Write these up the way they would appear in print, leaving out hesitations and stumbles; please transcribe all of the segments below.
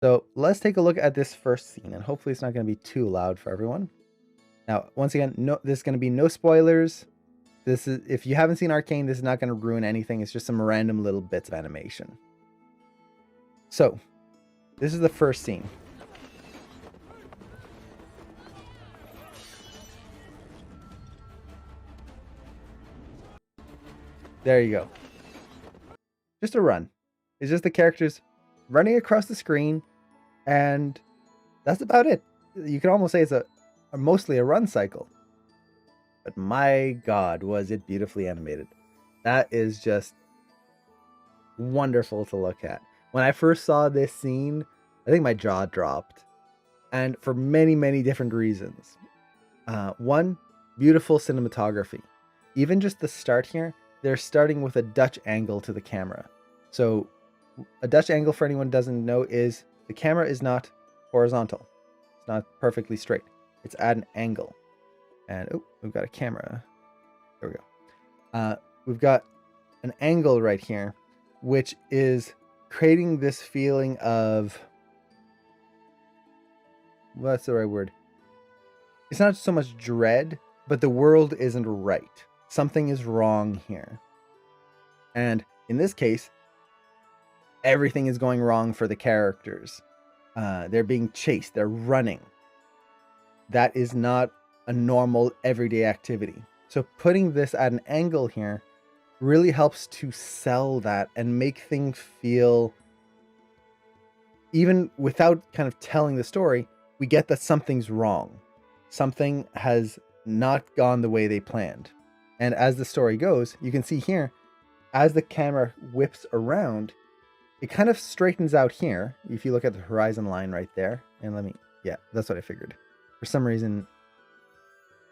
So let's take a look at this first scene, and hopefully it's not going to be too loud for everyone. Now, once again, no, there's going to be no spoilers. This is, if you haven't seen Arcane, this is not going to ruin anything. It's just some random little bits of animation. So, this is the first scene. There you go. Just a run. It's just the characters running across the screen, and that's about it. You can almost say it's mostly a run cycle. But my God, was it beautifully animated. That is just wonderful to look at. When I first saw this scene, I think my jaw dropped. And for many, many different reasons. One, beautiful cinematography. Even just the start here, they're starting with a Dutch angle to the camera. So a Dutch angle, for anyone who doesn't know, is the camera is not horizontal. It's not perfectly straight. It's at an angle. And oh, we've got a camera. There we go. We've got an angle right here, which is creating this feeling of, what's the right word? It's not so much dread, but the world isn't right. Something is wrong here. And in this case, everything is going wrong for the characters. They're being chased. They're running. That is not a normal everyday activity. So putting this at an angle here really helps to sell that and make things feel, even without kind of telling the story, we get that something's wrong. Something has not gone the way they planned. And as the story goes, you can see here, as the camera whips around, it kind of straightens out here. If you look at the horizon line right there, and yeah, that's what I figured. For some reason,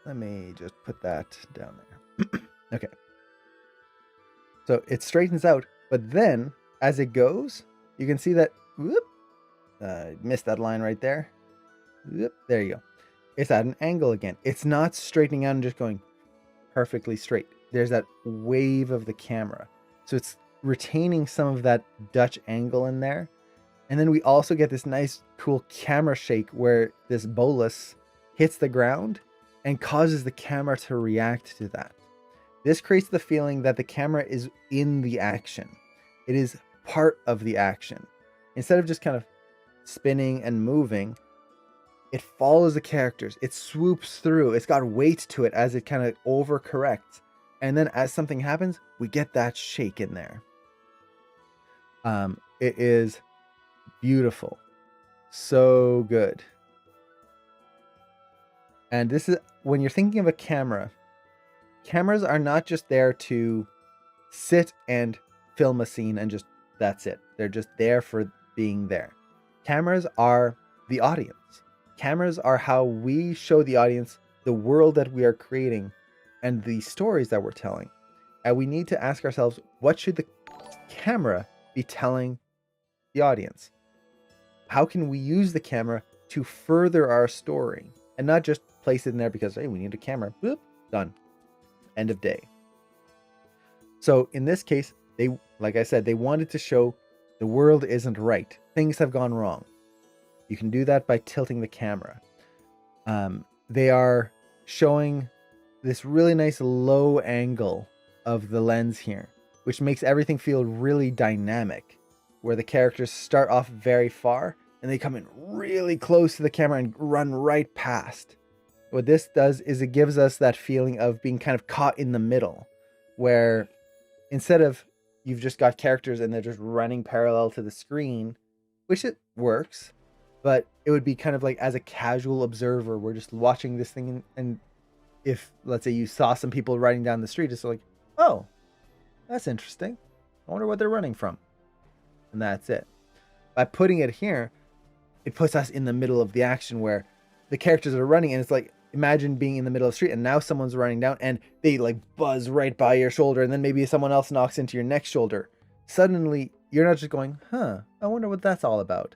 let me just put that down there. Okay. So it straightens out, but then as it goes, you can see that, missed that line right there. There you go. It's at an angle again. It's not straightening out and just going perfectly straight. There's that wave of the camera. So it's retaining some of that Dutch angle in there. And then we also get this nice, cool camera shake where this bolus hits the ground and causes the camera to react to that. This creates the feeling that the camera is in the action. It is part of the action. Instead of just kind of spinning and moving, it follows the characters. It swoops through. It's got weight to it as it kind of overcorrects. And then as something happens, we get that shake in there. It is beautiful. So good. And this is, when you're thinking of a camera, cameras are not just there to sit and film a scene and just, that's it. They're just there for being there. Cameras are the audience. Cameras are how we show the audience the world that we are creating and the stories that we're telling. And we need to ask ourselves, what should the camera be telling the audience? How can we use the camera to further our story and not just place it in there because, hey, we need a camera. Boop, done. End of day. So in this case, they, like I said, they wanted to show the world isn't right. Things have gone wrong. You can do that by tilting the camera. They are showing this really nice low angle of the lens here, which makes everything feel really dynamic, where the characters start off very far and they come in really close to the camera and run right past. What this does is it gives us that feeling of being kind of caught in the middle, where instead of you've just got characters and they're just running parallel to the screen, which it works, but it would be kind of like as a casual observer, we're just watching this thing, and if, let's say, you saw some people riding down the street, it's like, oh, that's interesting. I wonder what they're running from. And that's it. By putting it here, it puts us in the middle of the action where the characters are running, and it's like, imagine being in the middle of the street and now someone's running down and they like buzz right by your shoulder, and then maybe someone else knocks into your next shoulder. Suddenly, you're not just going, I wonder what that's all about.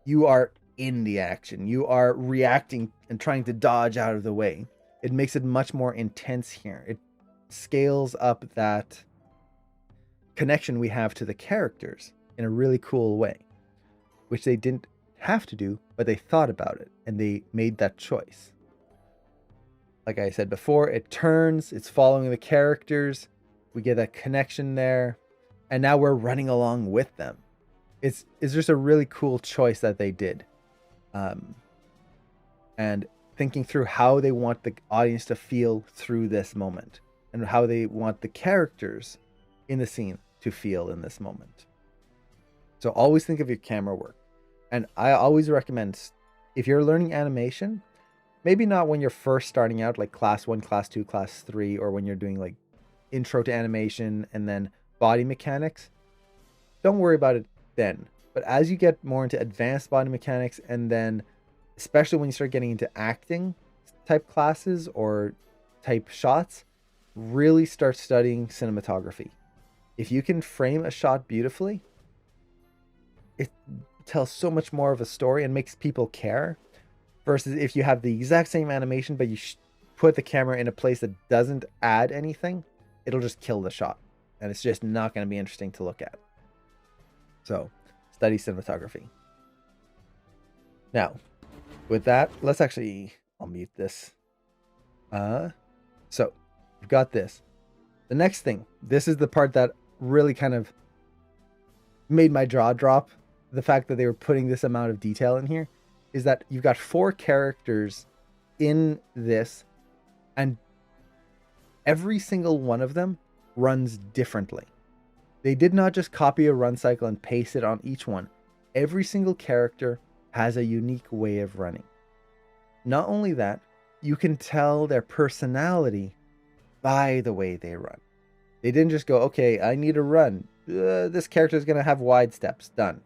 You are in the action. You are reacting and trying to dodge out of the way. It makes it much more intense here. It scales up that connection we have to the characters in a really cool way, which they didn't have to do, but they thought about it and they made that choice. Like I said before, it turns, it's following the characters. We get that connection there. And now we're running along with them. It's just a really cool choice that they did. And thinking through how they want the audience to feel through this moment. And how they want the characters in the scene to feel in this moment. So always think of your camera work. And I always recommend, if you're learning animation, maybe not when you're first starting out, like class 1, class 2, class 3, or when you're doing like intro to animation and then body mechanics. Don't worry about it then. But as you get more into advanced body mechanics, and then especially when you start getting into acting type classes or type shots, really start studying cinematography. If you can frame a shot beautifully, it tells so much more of a story and makes people care. Versus if you have the exact same animation, but you put the camera in a place that doesn't add anything, it'll just kill the shot. And it's just not going to be interesting to look at. So, study cinematography. Now, with that, let's actually, I'll mute this. So, we've got this. The next thing, this is the part that really kind of made my jaw drop. The fact that they were putting this amount of detail in here. Is that you've got 4 characters in this, and every single one of them runs differently. They did not just copy a run cycle and paste it on each one. Every single character has a unique way of running. Not only that, you can tell their personality by the way they run. They didn't just go, okay, I need a run. This character is going to have wide steps. Done.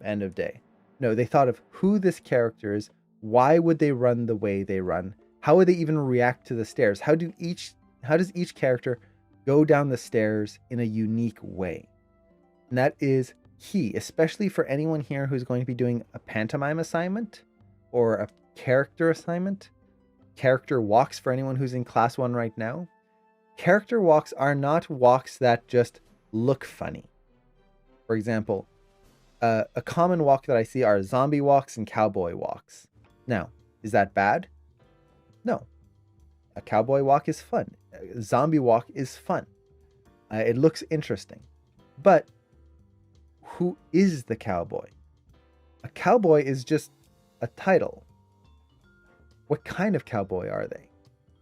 End of day. No, they thought of who this character is, why would they run the way they run, how would they even react to the stairs, how does each character go down the stairs in a unique way. And that is key, especially for anyone here who's going to be doing a pantomime assignment or a character assignment. Character walks for anyone who's in class 1 right now. Character walks are not walks that just look funny. For example, a common walk that I see are zombie walks and cowboy walks. Now, is that bad? No. A cowboy walk is fun. A zombie walk is fun. It looks interesting. But who is the cowboy? A cowboy is just a title. What kind of cowboy are they?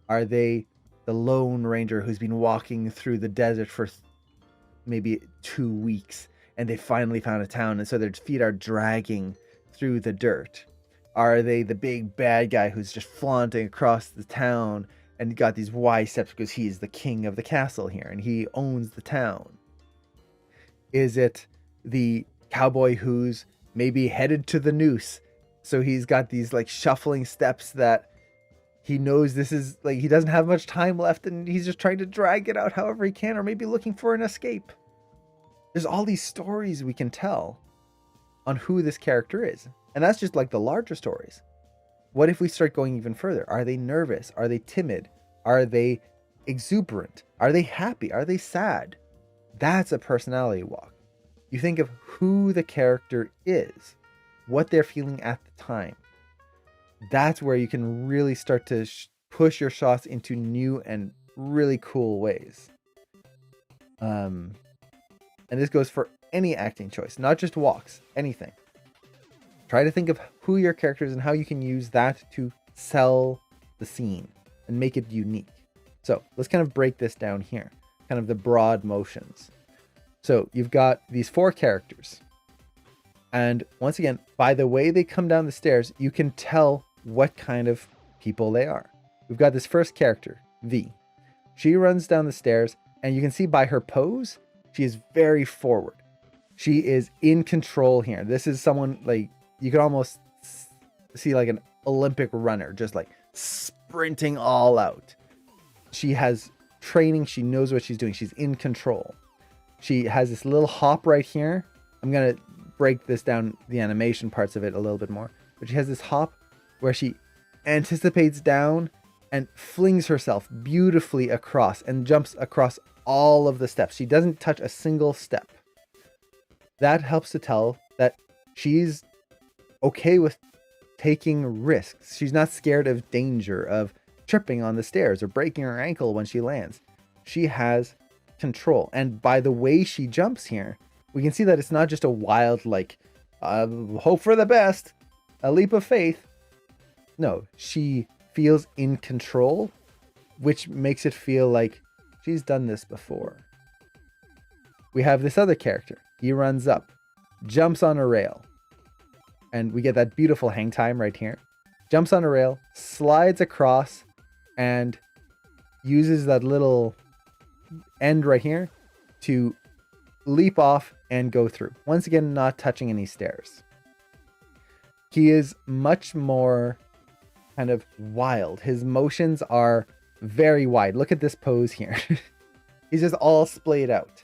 Are they the Lone Ranger who's been walking through the desert for maybe 2 weeks? And they finally found a town, and so their feet are dragging through the dirt? Are they the big bad guy who's just flaunting across the town and got these wide steps because he's the king of the castle here and he owns the town? Is it the cowboy who's maybe headed to the noose, so he's got these like shuffling steps that he knows this is like he doesn't have much time left and he's just trying to drag it out however he can, or maybe looking for an escape? There's all these stories we can tell on who this character is. And that's just like the larger stories. What if we start going even further? Are they nervous? Are they timid? Are they exuberant? Are they happy? Are they sad? That's a personality walk. You think of who the character is, what they're feeling at the time. That's where you can really start to push your shots into new and really cool ways. And this goes for any acting choice, not just walks, anything. Try to think of who your character is and how you can use that to sell the scene and make it unique. So let's kind of break this down here, kind of the broad motions. So you've got these 4 characters. And once again, by the way they come down the stairs, you can tell what kind of people they are. We've got this first character, V. She runs down the stairs, and you can see by her pose, she is very forward. She is in control here. This is someone like you could almost see like an Olympic runner, just like sprinting all out. She has training. She knows what she's doing. She's in control. She has this little hop right here. I'm going to break this down, the animation parts of it a little bit more. But she has this hop where she anticipates down and flings herself beautifully across and jumps across all of the steps. She doesn't touch a single step. That helps to tell that she's okay with taking risks. She's not scared of danger, of tripping on the stairs or breaking her ankle when she lands. She has control. And by the way she jumps here, we can see that it's not just a wild, like, hope for the best, a leap of faith. No, she feels in control, which makes it feel like she's done this before. We have this other character. He runs up, jumps on a rail, and we get that beautiful hang time right here. Jumps on a rail, slides across, and uses that little end right here to leap off and go through. Once again, not touching any stairs. He is much more kind of wild. His motions are very wide. Look at this pose here. He's just all splayed out.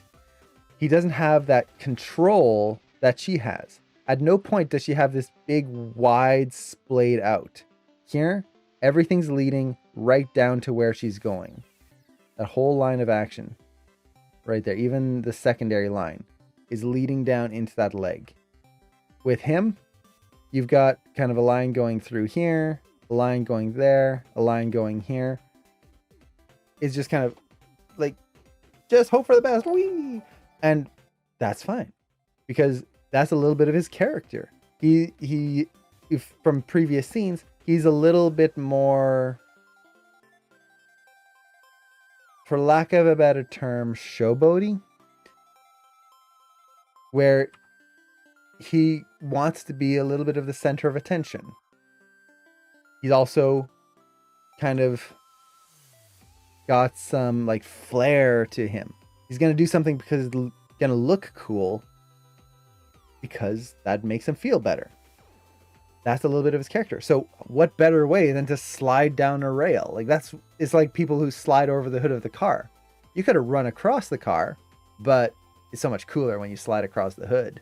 He doesn't have that control that she has. At no point does she have this big, wide, splayed out. Here, everything's leading right down to where she's going. That whole line of action right there, even the secondary line, is leading down into that leg. With him, you've got kind of a line going through here, a line going there, a line going here. It's just kind of like, just hope for the best. Whee! And that's fine, because that's a little bit of his character. He from previous scenes, he's a little bit more, for lack of a better term, showboaty, where he wants to be a little bit of the center of attention. He's also kind of got some like flair to him. He's going to do something because it's going to look cool, because that makes him feel better. That's a little bit of his character. So what better way than to slide down a rail? Like, it's like people who slide over the hood of the car. You could have run across the car, but it's so much cooler when you slide across the hood.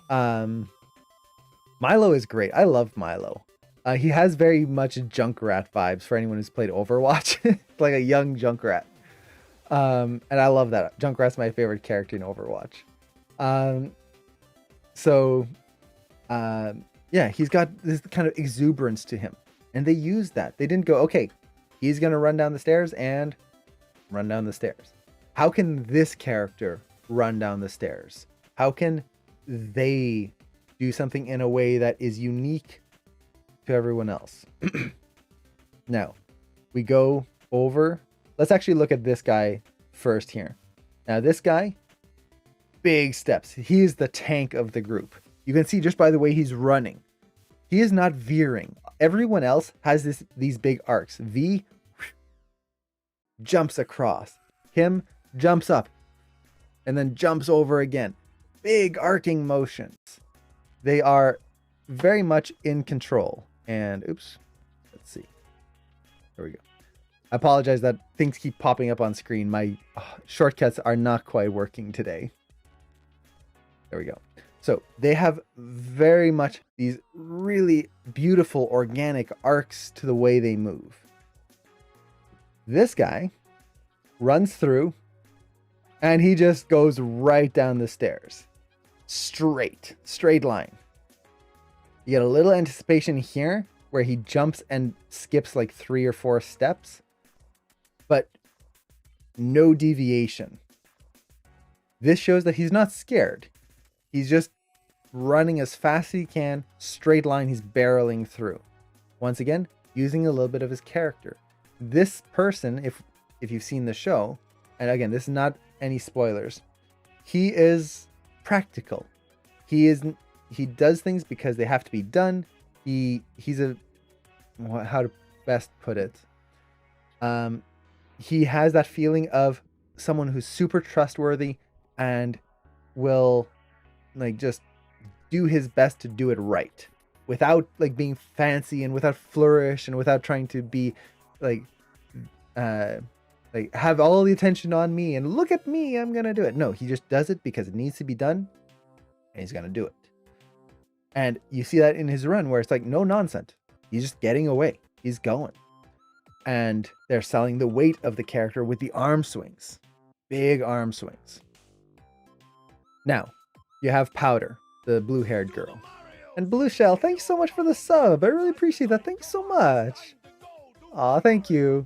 Milo is great. I love Milo. He has very much Junkrat vibes for anyone who's played Overwatch. Like a young Junkrat. And I love that. Junkrat's my favorite character in Overwatch. Yeah, he's got this kind of exuberance to him. And they used that. They didn't go, okay, he's going to run down the stairs and run down the stairs. How can this character run down the stairs? How can they do something in a way that is unique to everyone else? Now, we go over. Let's actually look at this guy first here. Now, this guy, big steps. He is the tank of the group. You can see just by the way he's running. He is not veering. Everyone else has these big arcs. V jumps across. Him jumps up and then jumps over again. Big arcing motions. They are very much in control. And oops, let's see. There we go. I apologize that things keep popping up on screen. My shortcuts are not quite working today. There we go. So they have very much these really beautiful organic arcs to the way they move. This guy runs through and he just goes right down the stairs. Straight line. You get a little anticipation here where he jumps and skips like 3 or 4 steps, but no deviation. This shows that he's not scared. He's just running as fast as he can, straight line, he's barreling through. Once again, using a little bit of his character. This person, if you've seen the show, and again, this is not any spoilers, he is practical. He does things because they have to be done. He's a, how to best put it? He has that feeling of someone who's super trustworthy and will like just do his best to do it right without like being fancy and without flourish and without trying to be like have all the attention on me and look at me, I'm gonna do it. No, he just does it because it needs to be done and he's gonna do it. And you see that in his run where it's like no nonsense. He's just getting away. He's going. And they're selling the weight of the character with the arm swings. Big arm swings. Now, you have Powder, the blue-haired girl. And Blue Shell, thanks so much for the sub. I really appreciate that. Thanks so much. Aw, thank you.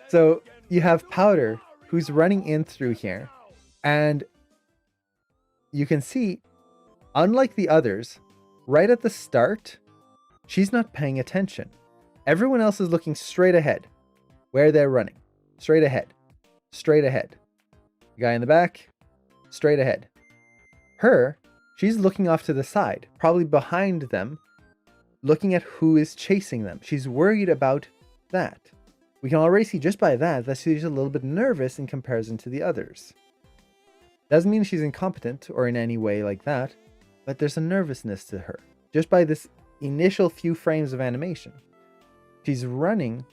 So you have Powder, who's running in through here. And you can see, unlike the others, right at the start, she's not paying attention. Everyone else is looking straight ahead, where they're running. Straight ahead. Straight ahead. The guy in the back, straight ahead. Her, she's looking off to the side, probably behind them, looking at who is chasing them. She's worried about that. We can already see just by that she's a little bit nervous in comparison to the others. Doesn't mean she's incompetent or in any way like that, but there's a nervousness to her. Just by this initial few frames of animation. She's running,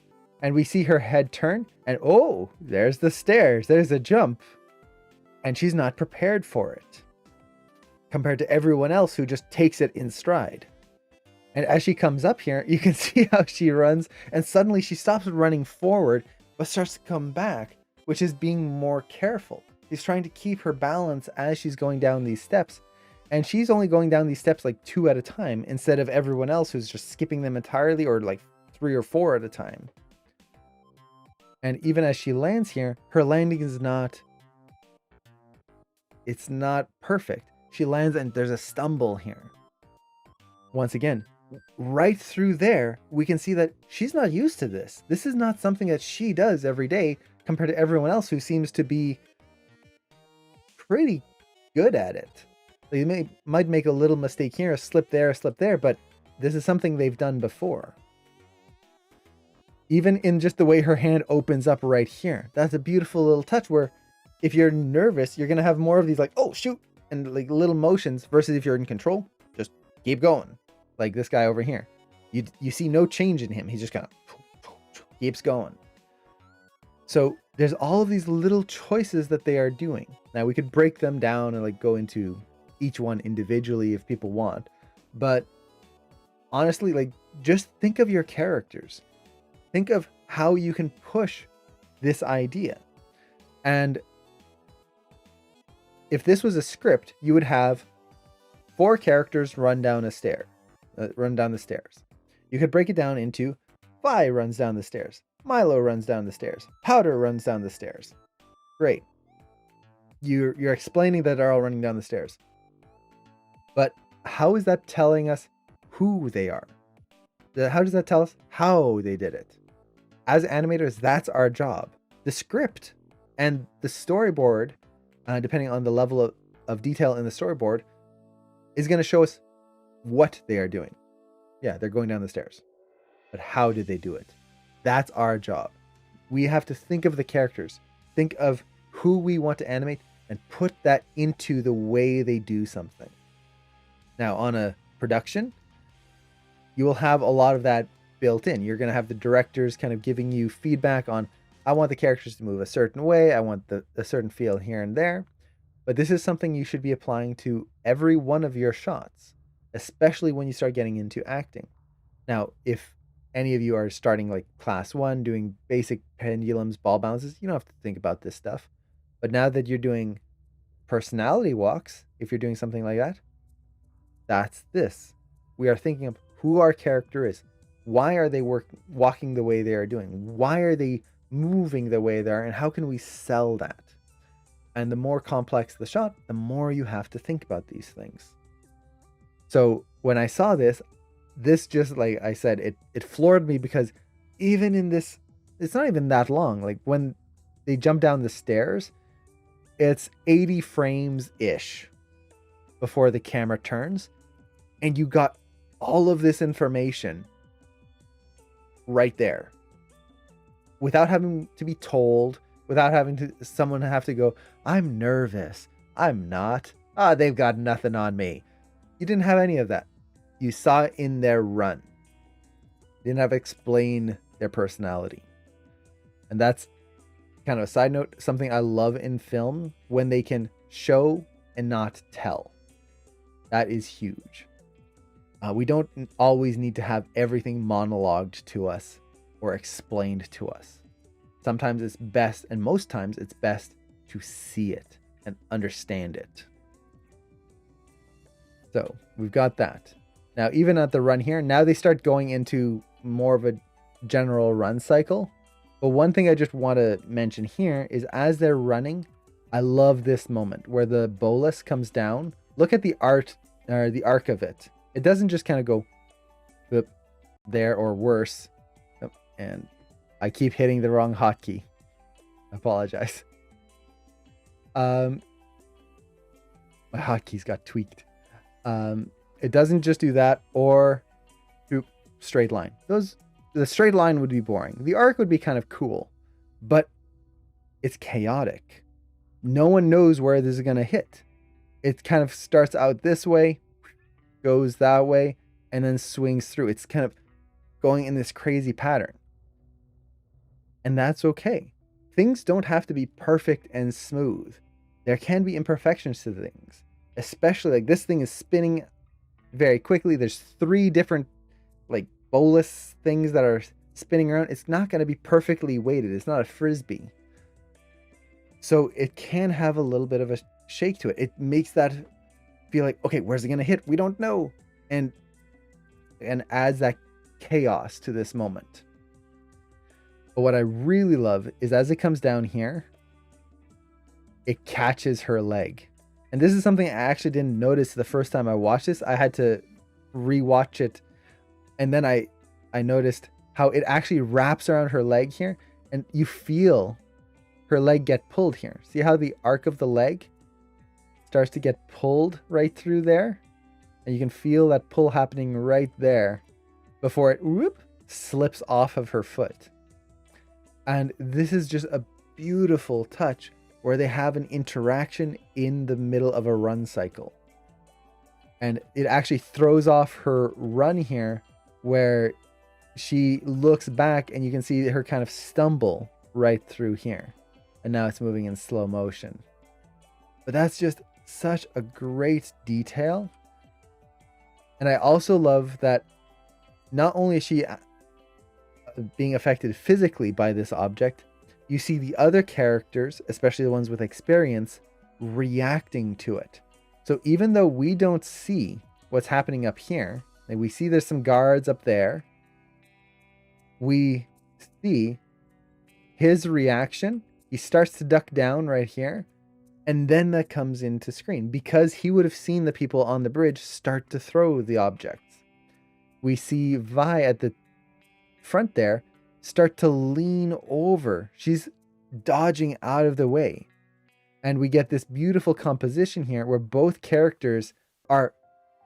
and we see her head turn, and oh, there's the stairs, there's a jump. And she's not prepared for it, compared to everyone else who just takes it in stride. And as she comes up here, you can see how she runs, and suddenly she stops running forward, but starts to come back, which is being more careful. She's trying to keep her balance as she's going down these steps, and she's only going down these steps like 2 at a time, instead of everyone else who's just skipping them entirely, or like 3 or 4 at a time. And even as she lands here, her landing is not... It's not perfect. She lands and there's a stumble here. Once again, right through there, we can see that she's not used to this. This is not something that she does every day compared to everyone else who seems to be pretty good at it. They might make a little mistake here, a slip there, but this is something they've done before. Even in just the way her hand opens up right here. That's a beautiful little touch where if you're nervous, you're going to have more of these like, oh, shoot, and like little motions, versus if you're in control, just keep going. Like this guy over here. You see no change in him. He's just kind of keeps going. So there's all of these little choices that they are doing. Now we could break them down and like go into each one individually if people want. But honestly, like just think of your characters. Think of how you can push this idea. And if this was a script, you would have 4 characters run down the stairs. You could break it down into Vi runs down the stairs, Milo runs down the stairs, Powder runs down the stairs. Great. You're explaining that they're all running down the stairs. But how is that telling us who they are? How does that tell us how they did it? As animators, that's our job. The script and the storyboard, depending on the level of detail in the storyboard, is going to show us what they are doing. Yeah, they're going down the stairs. But how did they do it? That's our job. We have to think of the characters, think of who we want to animate, and put that into the way they do something. Now, on a production, you will have a lot of that built in. You're going to have the directors kind of giving you feedback on, I want the characters to move a certain way, I want a certain feel here and there. But this is something you should be applying to every one of your shots, especially when you start getting into acting. Now, if any of you are starting like class 1, doing basic pendulums, ball balances, you don't have to think about this stuff. But now that you're doing personality walks, if you're doing something like that, that's this. We are thinking of who our character is. Why are they walking the way they are doing? Why are they moving the way they are? And how can we sell that? And the more complex the shot, the more you have to think about these things. So when I saw this just, like I said, it floored me, because even in this, it's not even that long. Like when they jump down the stairs, it's 80 frames-ish before the camera turns. And you got all of this information right there. Without having to be told, without having to someone have to go, I'm nervous. I'm not. They've got nothing on me. You didn't have any of that. You saw it in their run. You didn't have to explain their personality. And that's kind of a side note, something I love in film, when they can show and not tell. That is huge. We don't always need to have everything monologued to us or explained to us. Sometimes it's best, and most times it's best, to see it and understand it. So we've got that. Now, even at the run here, now they start going into more of a general run cycle. But one thing I just want to mention here is as they're running, I love this moment where the bolus comes down. Look at the art or the arc of it. It doesn't just kind of go there or worse. And I keep hitting the wrong hotkey. I apologize. My hotkeys got tweaked. It doesn't just do that or straight line. The straight line would be boring. The arc would be kind of cool, but it's chaotic. No one knows where this is going to hit. It kind of starts out this way, goes that way, and then swings through. It's kind of going in this crazy pattern. And that's okay. Things don't have to be perfect and smooth. There can be imperfections to things, especially like this thing is spinning very quickly. There's 3 different like bolus things that are spinning around. It's not going to be perfectly weighted. It's not a frisbee. So it can have a little bit of a shake to it. It makes that feel like, okay, where's it going to hit? We don't know. And adds that chaos to this moment. But what I really love is as it comes down here, it catches her leg. And this is something I actually didn't notice the first time I watched this. I had to rewatch it. And then I noticed how it actually wraps around her leg here. And you feel her leg get pulled here. See how the arc of the leg starts to get pulled right through there? And you can feel that pull happening right there before it slips off of her foot. And this is just a beautiful touch where they have an interaction in the middle of a run cycle. And it actually throws off her run here where she looks back and you can see her kind of stumble right through here. And now it's moving in slow motion. But that's just such a great detail. And I also love that not only is she being affected physically by this object, you see the other characters, especially the ones with experience, reacting to it. So even though we don't see what's happening up here, like we see there's some guards up there, we see his reaction. He starts to duck down right here, and then that comes into screen because he would have seen the people on the bridge start to throw the objects. We see Vi at the front there start to lean over. She's dodging out of the way. And we get this beautiful composition here where both characters are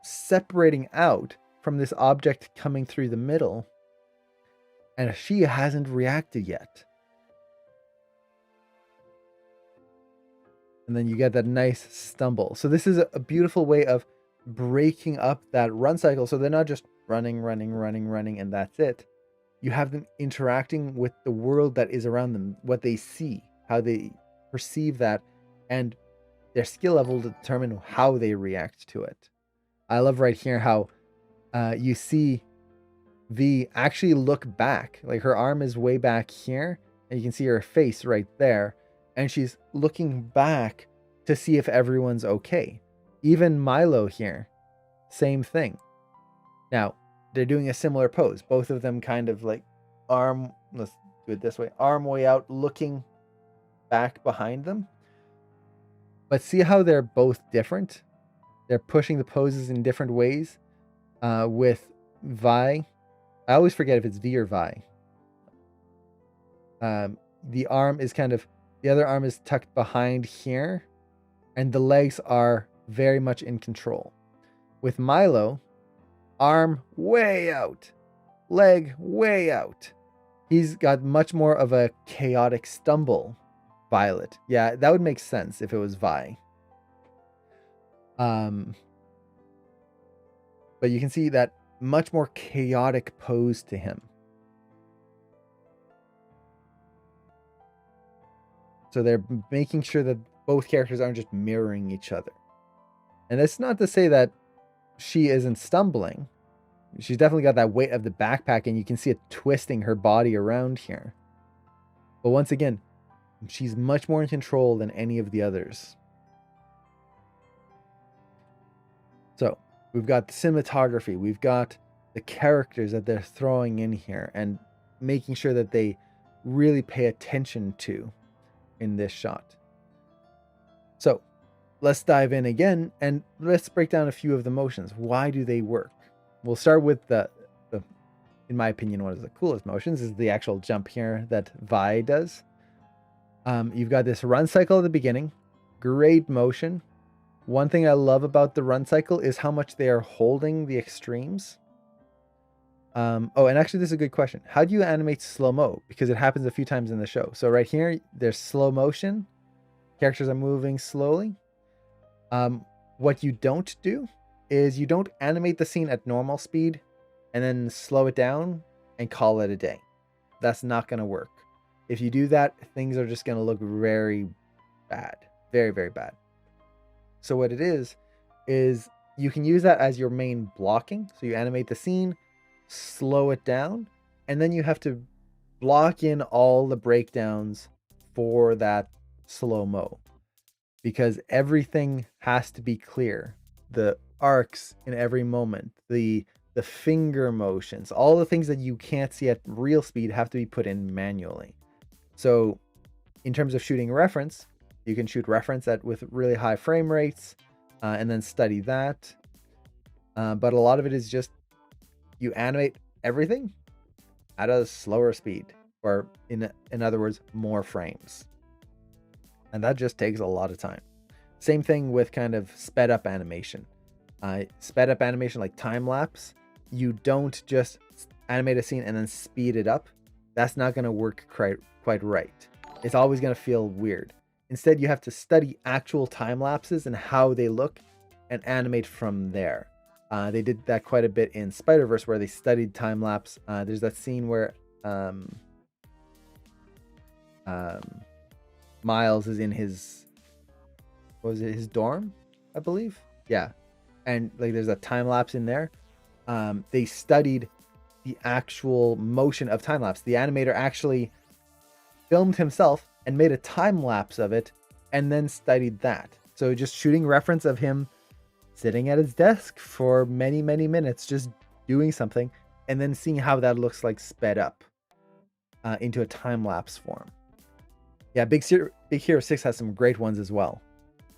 separating out from this object coming through the middle. And she hasn't reacted yet. And then you get that nice stumble. So this is a beautiful way of breaking up that run cycle. So they're not just running, and that's it. You have them interacting with the world that is around them, what they see, how they perceive that, and their skill level to determine how they react to it. I love right here how you see V actually look back. Like her arm is way back here, and you can see her face right there. And she's looking back to see if everyone's okay. Even Milo here, same thing. Now, they're doing a similar pose. Both of them kind of like let's do it this way, arm way out, looking back behind them. But see how they're both different? They're pushing the poses in different ways. With Vi, I always forget if it's V or Vi. The other arm is tucked behind here, and the legs are very much in control. With Milo, arm way out, leg way out. He's got much more of a chaotic stumble. Violet. Yeah, that would make sense if it was Vi. But you can see that much more chaotic pose to him. So they're making sure that both characters aren't just mirroring each other. And that's not to say that she isn't stumbling. She's definitely got that weight of the backpack, and you can see it twisting her body around here. But once again, she's much more in control than any of the others. So We've got the cinematography. We've got the characters that they're throwing in here and making sure that they really pay attention to in this shot. So let's dive in again and let's break down a few of the motions. Why do they work? We'll start with the in my opinion, one of the coolest motions is the actual jump here that Vi does. You've got this run cycle at the beginning. Great motion. One thing I love about the run cycle is how much they are holding the extremes. Oh, and actually, this is a good question. How do you animate slow-mo? Because it happens a few times in the show. So right here, there's slow motion. Characters are moving slowly. What you don't do is you don't animate the scene at normal speed and then slow it down and call it a day. That's not going to work. If you do that, things are just going to look very bad. Very, very bad. So what it is you can use that as your main blocking. So you animate the scene, slow it down, and then you have to block in all the breakdowns for that slow-mo. Because everything has to be clear. The arcs in every moment, the finger motions, all the things that you can't see at real speed have to be put in manually. So in terms of shooting reference, you can shoot reference with really high frame rates and then study that. But a lot of it is just you animate everything at a slower speed, or in other words, more frames. And that just takes a lot of time. Same thing with kind of sped up animation. Sped up animation like time lapse, you don't just animate a scene and then speed it up. That's not going to work quite right. It's always going to feel weird. Instead, you have to study actual time lapses and how they look and animate from there. They did that quite a bit in Spider-Verse where they studied time lapse. There's that scene where Miles is in his dorm, I believe. Yeah. And like there's a time lapse in there. They studied the actual motion of time lapse. The animator actually filmed himself and made a time lapse of it and then studied that. So just shooting reference of him sitting at his desk for many, many minutes, just doing something, and then seeing how that looks like sped up into a time lapse form. Yeah, Big Hero 6 has some great ones as well.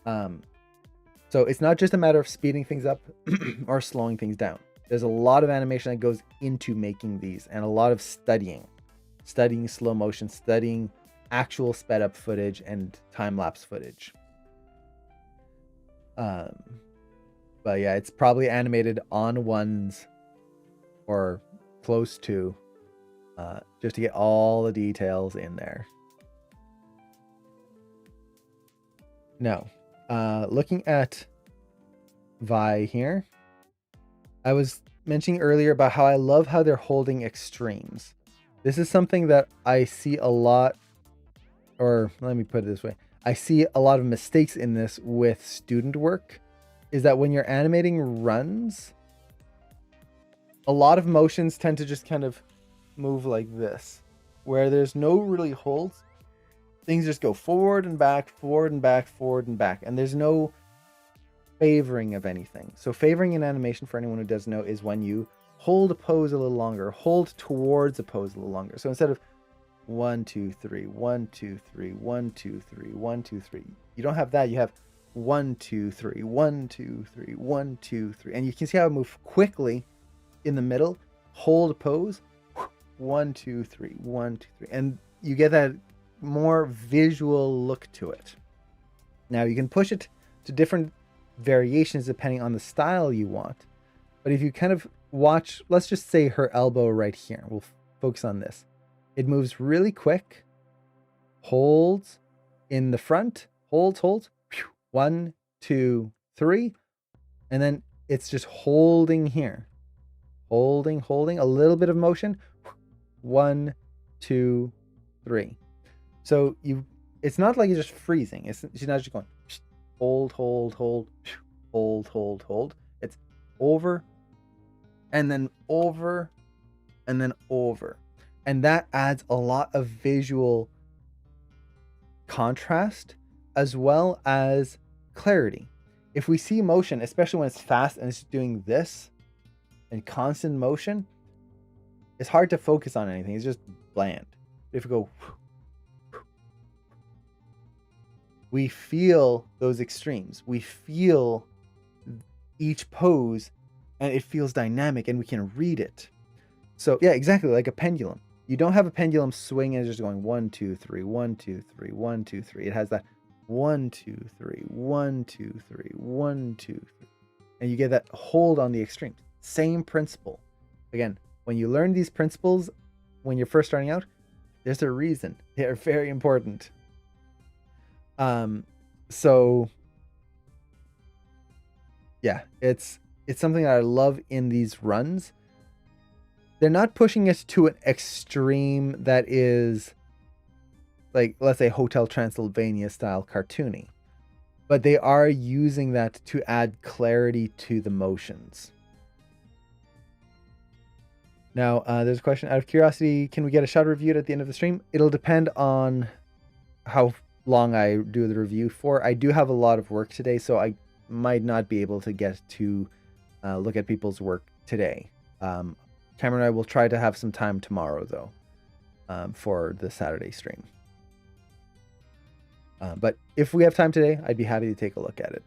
So it's not just a matter of speeding things up or slowing things down. There's a lot of animation that goes into making these, and a lot of studying slow motion, studying actual sped up footage and time lapse footage. But yeah, it's probably animated on ones or close to, just to get all the details in there. Now, looking at Vi here, I was mentioning earlier about how I love how they're holding extremes. This is something that I see a lot, or let me put it this way. I see a lot of mistakes in this with student work, is that when you're animating runs, a lot of motions tend to just kind of move like this, where there's no really holds. Things just go forward and back, forward and back, forward and back, and there's no favoring of anything. So favoring in animation, for anyone who doesn't know, is when you hold a pose a little longer, hold towards a pose a little longer. So instead of 1, 2, 3, 1, 2, 3, 1, 2, 3, 1, 2, 3, you don't have that. You have 1, 2, 3, 1, 2, 3, 1, 2, 3, and you can see how I move quickly in the middle. Hold a pose, 1, 2, 3, 1, 2, 3, and you get that more visual look to it. Now you can push it to different variations depending on the style you want, but if you kind of watch, let's just say her elbow right here, we'll focus on this. It moves really quick, holds in the front, holds 1, 2, 3, and then it's just holding here, holding a little bit of motion, 1, 2, 3. So it's not like you're just freezing. She's not just going hold, hold, hold, hold, hold, hold. It's over, and then over, and then over. And that adds a lot of visual contrast as well as clarity. if we see motion, especially when it's fast and it's doing this in constant motion, it's hard to focus on anything. It's just bland. If we go, we feel those extremes. We feel each pose, and it feels dynamic, and we can read it. So yeah, exactly like a pendulum. You don't have a pendulum swing and it's just going 1, 2, 3, 1, 2, 3, 1, 2, 3. It has that 1, 2, 3, 1, 2, 3, 1, 2, 3. And you get that hold on the extremes. Same principle. Again, when you learn these principles when you're first starting out, there's a reason. They're very important. So yeah, it's something that I love in these runs. They're not pushing us to an extreme that is like, let's say, Hotel Transylvania style cartoony, but they are using that to add clarity to the motions. Now, there's a question out of curiosity. Can we get a shot reviewed at the end of the stream? It'll depend on how long I do the review for. I do have a lot of work today, so I might not be able to get to look at people's work today. Cameron and I will try to have some time tomorrow, though, for the Saturday stream. But if we have time today, I'd be happy to take a look at it.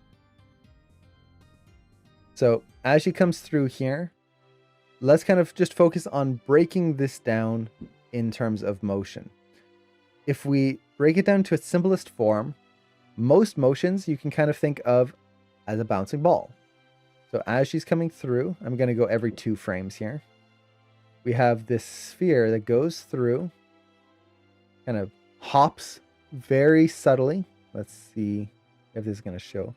So as she comes through here, let's kind of just focus on breaking this down in terms of motion. If we break it down to its simplest form, most motions you can kind of think of as a bouncing ball. So as she's coming through, I'm going to go every 2 frames here. We have this sphere that goes through, kind of hops very subtly. Let's see if this is going to show.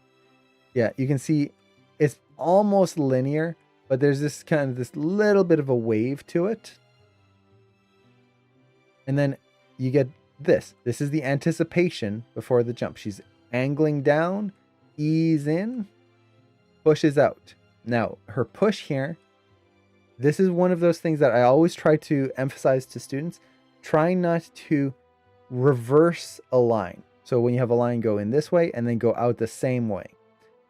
Yeah, you can see it's almost linear, but there's this kind of this little bit of a wave to it. And then you get this. This is the anticipation before the jump. She's angling down, ease in, pushes out. Now, her push here, this is one of those things that I always try to emphasize to students. Try not to reverse a line. So when you have a line go in this way and then go out the same way,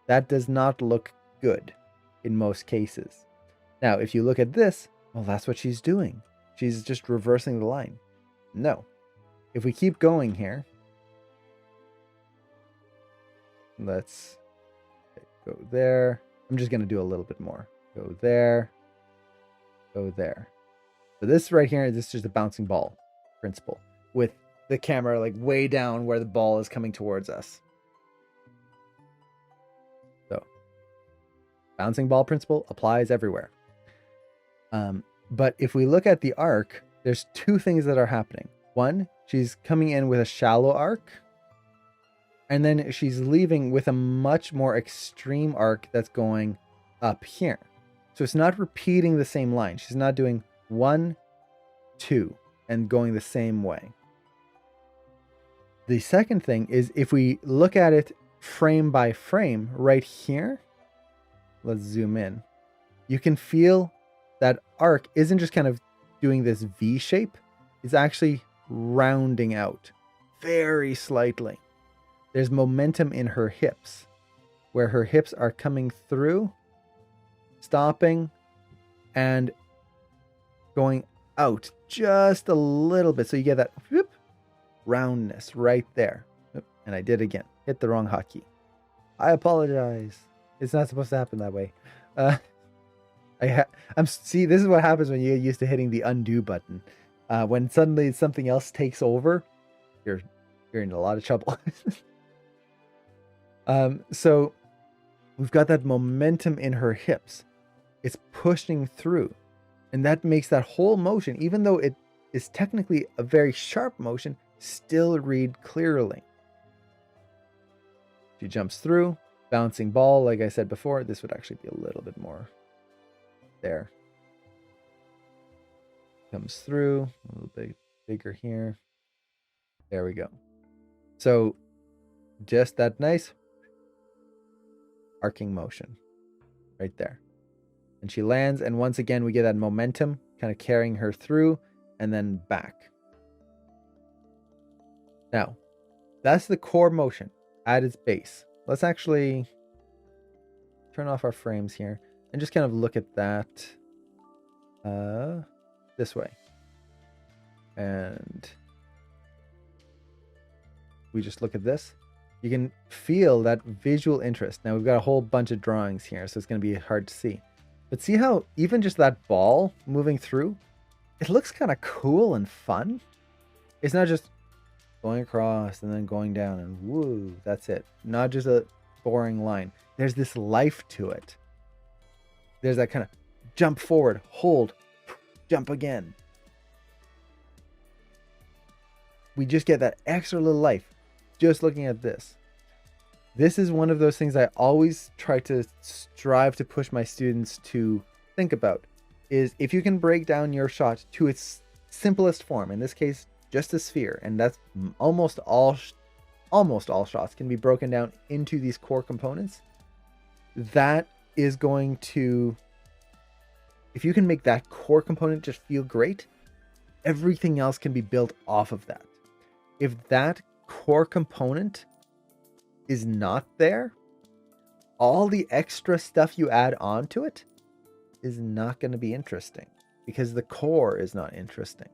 that does not look good in most cases. Now, if you look at this, well, that's what she's doing. She's just reversing the line. No. If we keep going here, let's go there. I'm just going to do a little bit more. Go there. Go there. So this right here, this is just a bouncing ball principle with the camera like way down where the ball is coming towards us. So bouncing ball principle applies everywhere. But if we look at the arc, there's 2 things that are happening. One, she's coming in with a shallow arc, and then she's leaving with a much more extreme arc that's going up here. So it's not repeating the same line. She's not doing 1, 2, and going the same way. The second thing is if we look at it frame by frame right here, let's zoom in. You can feel that arc isn't just kind of doing this V shape. It's actually rounding out very slightly. There's momentum in her hips, where her hips are coming through, stopping, and going out just a little bit. So you get that whoop, roundness right there. Oop, and I did again. Hit the wrong hotkey. I apologize. It's not supposed to happen that way. See, this is what happens when you get used to hitting the undo button. When suddenly something else takes over, you're in a lot of trouble. So we've got that momentum in her hips. It's pushing through. And that makes that whole motion, even though it is technically a very sharp motion, still read clearly. She jumps through, bouncing ball, like I said before. This would actually be a little bit more there. Comes through, a little bit bigger here. There we go. So just that nice arcing motion right there. And she lands, and once again we get that momentum kind of carrying her through and then back. Now, that's the core motion at its base. Let's actually turn off our frames here and just kind of look at that this way. And we just look at this. You can feel that visual interest. Now we've got a whole bunch of drawings here, so it's going to be hard to see. But see how even just that ball moving through, it looks kind of cool and fun. It's not just going across and then going down and woo, that's it. Not just a boring line. There's this life to it. There's that kind of jump forward, hold, jump again. We just get that extra little life just looking at this. This is one of those things I always try to strive to push my students to think about, is if you can break down your shot to its simplest form, in this case, just a sphere, and that's almost all shots can be broken down into these core components. That is going to, if you can make that core component just feel great, everything else can be built off of that. If that core component is not there, all the extra stuff you add onto it is not going to be interesting because the core is not interesting.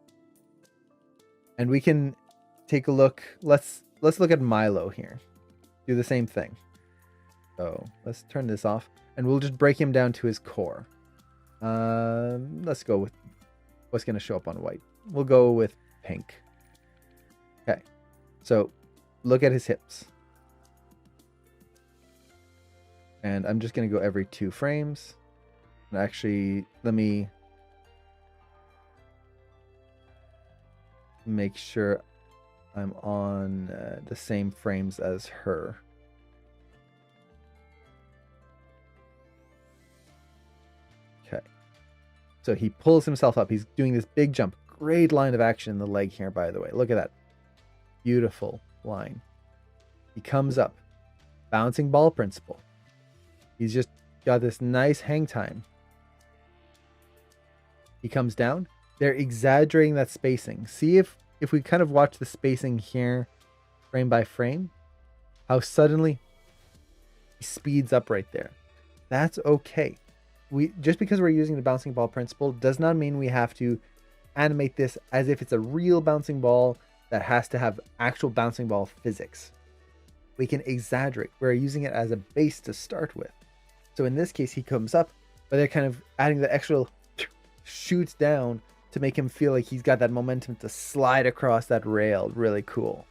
And we can take a look. Let's look at Milo here. Do the same thing. So let's turn this off and we'll just break him down to his core. Let's go with what's going to show up on white. We'll go with pink. Okay. So look at his hips. And I'm just going to go every 2 frames. And actually, let me make sure I'm on the same frames as her. Okay. So he pulls himself up. He's doing this big jump. Great line of action in the leg here, by the way. Look at that. Beautiful line. He comes up. Bouncing ball principle. He's just got this nice hang time. He comes down. They're exaggerating that spacing. See if we kind of watch the spacing here, frame by frame, how suddenly he speeds up right there. That's okay. Just because we're using the bouncing ball principle does not mean we have to animate this as if it's a real bouncing ball that has to have actual bouncing ball physics. We can exaggerate. We're using it as a base to start with. So in this case, he comes up, but they're kind of adding the extra shoots down to make him feel like he's got that momentum to slide across that rail. Really cool.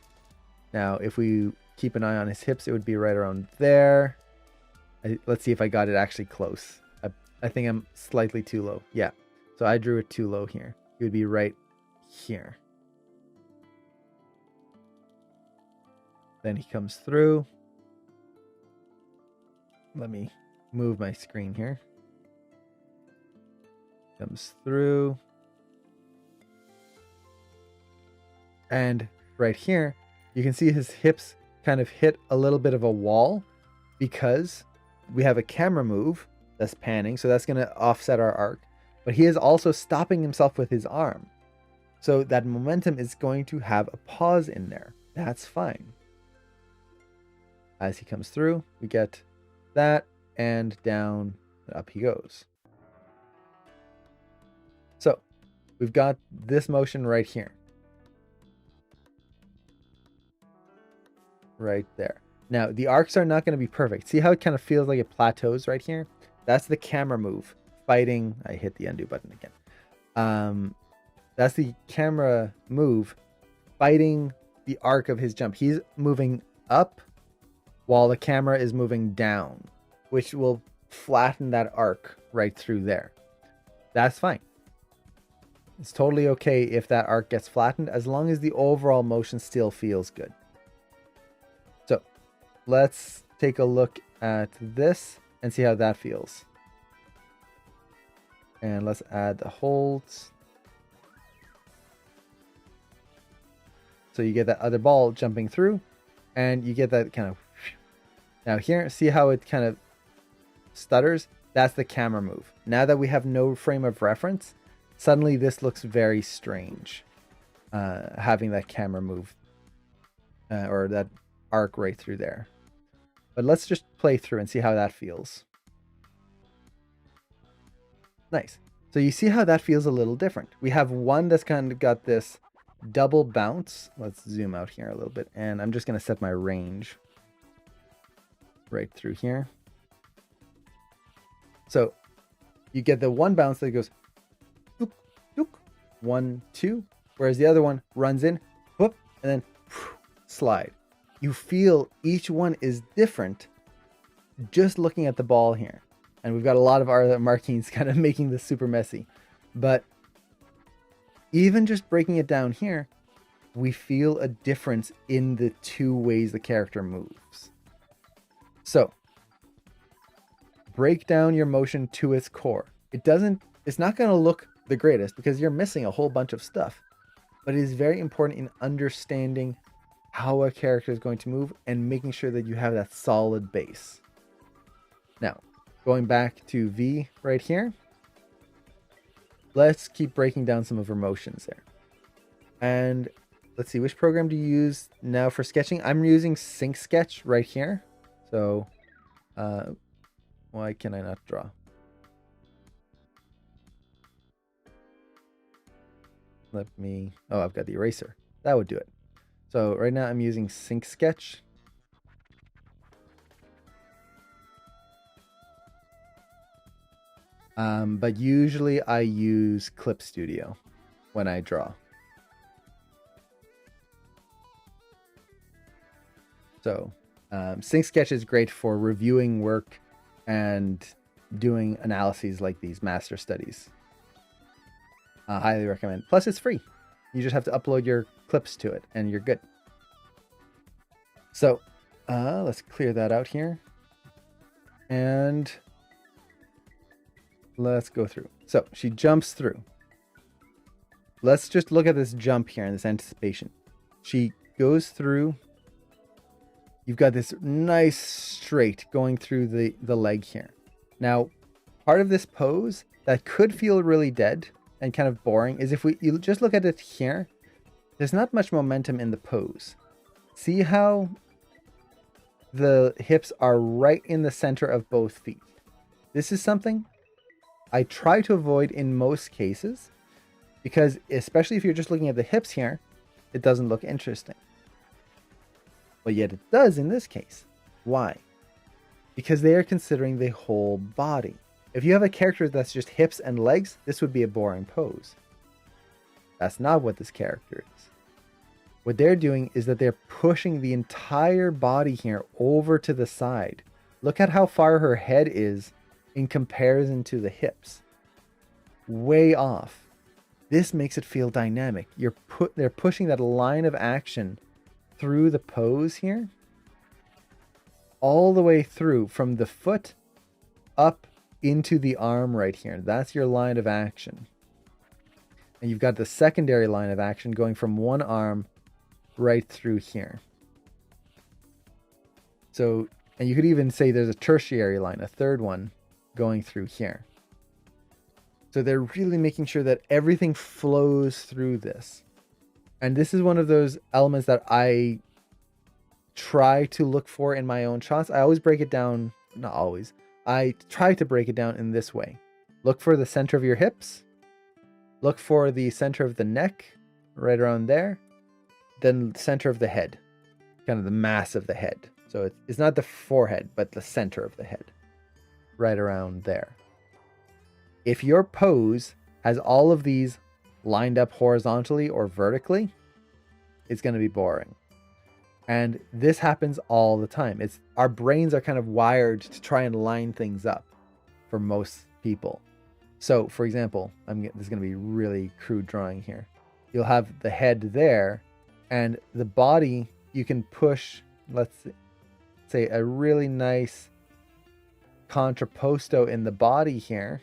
Now, if we keep an eye on his hips, it would be right around there. Let's see if I got it actually close. I think I'm slightly too low. Yeah. So I drew it too low here. It would be right here. Then he comes through. Let me move my screen here. Comes through. And right here, you can see his hips kind of hit a little bit of a wall because we have a camera move that's panning. So that's going to offset our arc. But he is also stopping himself with his arm. So that momentum is going to have a pause in there. That's fine. As he comes through, we get that and down and up he goes. So we've got this motion right here. Right there. Now, the arcs are not going to be perfect. See how it kind of feels like it plateaus right here? That's the camera move. Fighting. I hit the undo button again. That's the camera move fighting the arc of his jump. He's moving up while the camera is moving down, which will flatten that arc right through there. That's fine. It's totally okay if that arc gets flattened as long as the overall motion still feels good. So let's take a look at this and see how that feels. And let's add the holds. So you get that other ball jumping through and you get that kind of. Now here, see how it kind of stutters? That's the camera move. Now that we have no frame of reference, suddenly this looks very strange. Having that camera move or that arc right through there. But let's just play through and see how that feels. Nice. So you see how that feels a little different. We have one that's kind of got this double bounce. Let's zoom out here a little bit. And I'm just going to set my range right through here. So you get the one bounce that goes dook, dook, 1, 2, whereas the other one runs in, whoop, and then slide. You feel each one is different just looking at the ball here. And we've got a lot of our markings kind of making this super messy. But even just breaking it down here, we feel a difference in the two ways the character moves. So break down your motion to its core. It's not going to look the greatest because you're missing a whole bunch of stuff, but it is very important in understanding how a character is going to move and making sure that you have that solid base. Now, going back to V right here, let's keep breaking down some of her motions there. And let's see, which program do you use now for sketching? I'm using Sync Sketch right here. So, why can I not draw? I've got the eraser. That would do it. So right now I'm using Sync Sketch. But usually I use Clip Studio when I draw. So Sync Sketch is great for reviewing work and doing analyses like these master studies. Highly recommend. Plus it's free. You just have to upload your clips to it and you're good. So let's clear that out here. And let's go through. So she jumps through. Let's just look at this jump here and this anticipation. She goes through. You've got this nice straight going through the leg here. Now, part of this pose that could feel really dead and kind of boring is if you just look at it here, there's not much momentum in the pose. See how the hips are right in the center of both feet. This is something I try to avoid in most cases because especially if you're just looking at the hips here, it doesn't look interesting. But yet it does in this case. Why? Because they are considering the whole body. If you have a character that's just hips and legs, this would be a boring pose. That's not what this character is. What they're doing is that they're pushing the entire body here over to the side. Look at how far her head is in comparison to the hips. Way off. This makes it feel dynamic. They're pushing that line of action through the pose here, all the way through from the foot up into the arm right here. That's your line of action. And you've got the secondary line of action going from one arm right through here. So, and you could even say there's a tertiary line, a third one going through here. So they're really making sure that everything flows through this. And this is one of those elements that I try to look for in my own shots. I always break it down, not always. I try to break it down in this way. Look for the center of your hips. Look for the center of the neck, right around there. Then the center of the head, kind of the mass of the head. So it's not the forehead, but the center of the head, right around there. If your pose has all of these lined up horizontally or vertically, it's going to be boring. And this happens all the time. Our brains are kind of wired to try and line things up for most people. So, for example, this is going to be really crude drawing here. You'll have the head there, and the body, you can push, let's say, a really nice contrapposto in the body here.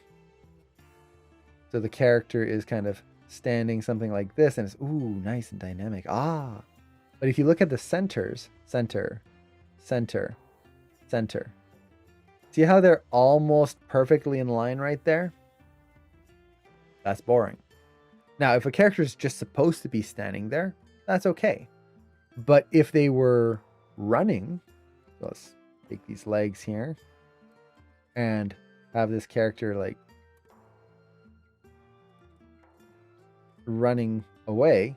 So the character is kind of standing something like this, and it's, ooh, nice and dynamic. But if you look at the centers, center, center, center. See how they're almost perfectly in line right there? That's boring. Now, if a character is just supposed to be standing there, that's okay. But if they were running, so let's take these legs here and have this character like running away,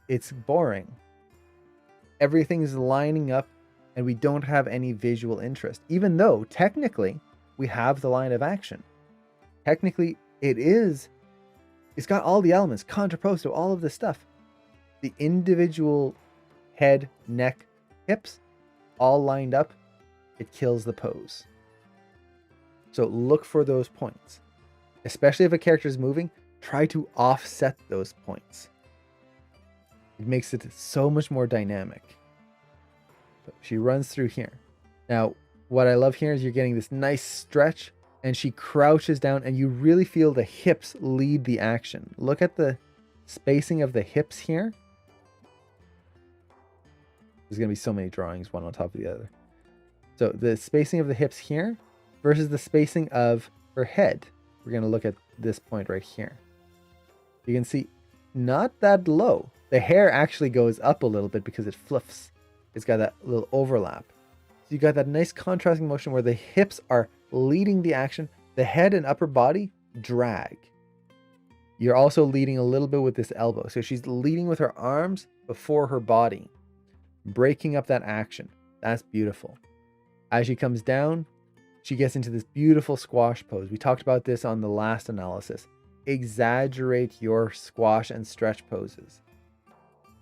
it's boring. Everything's lining up and we don't have any visual interest, even though technically we have the line of action. Technically, it's got all the elements, contrapposto, all of this stuff. The individual head, neck, hips, all lined up, it kills the pose. So look for those points. Especially if a character is moving, try to offset those points. It makes it so much more dynamic. So she runs through here. Now, what I love here is you're getting this nice stretch, and she crouches down, and you really feel the hips lead the action. Look at the spacing of the hips here. There's going to be so many drawings, one on top of the other. So the spacing of the hips here versus the spacing of her head. We're going to look at this point right here. You can see not that low. The hair actually goes up a little bit because it fluffs. It's got that little overlap. So you got that nice contrasting motion where the hips are leading the action. The head and upper body drag. You're also leading a little bit with this elbow. So she's leading with her arms before her body, breaking up that action. That's beautiful. As she comes down, she gets into this beautiful squash pose. We talked about this on the last analysis. Exaggerate your squash and stretch poses.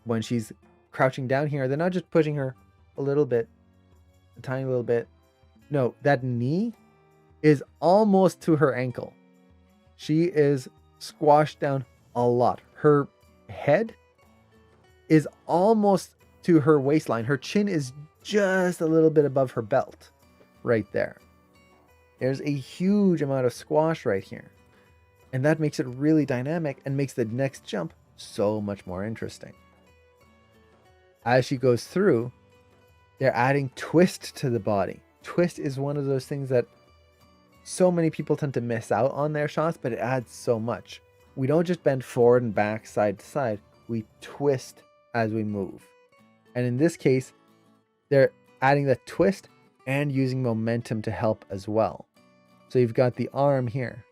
When she's crouching down here, they're not just pushing her a little bit, a tiny little bit. No, that knee is almost to her ankle. She is squashed down a lot. Her head is almost to her waistline. Her chin is just a little bit above her belt right there. There's a huge amount of squash right here. And that makes it really dynamic and makes the next jump so much more interesting. As she goes through, they're adding twist to the body. Twist is one of those things that so many people tend to miss out on their shots, but it adds so much. We don't just bend forward and back, side to side. We twist as we move. And in this case, they're adding the twist and using momentum to help as well. So you've got the arm here,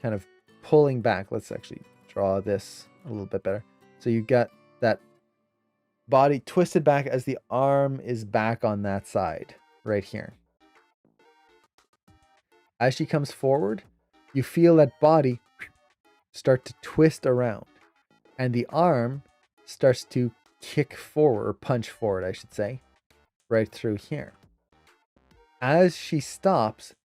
kind of pulling back. Let's actually draw this a little bit better. So you've got that body twisted back as the arm is back on that side right here. As she comes forward, you feel that body start to twist around and the arm starts to kick forward, or punch forward, I should say, right through here. As she stops,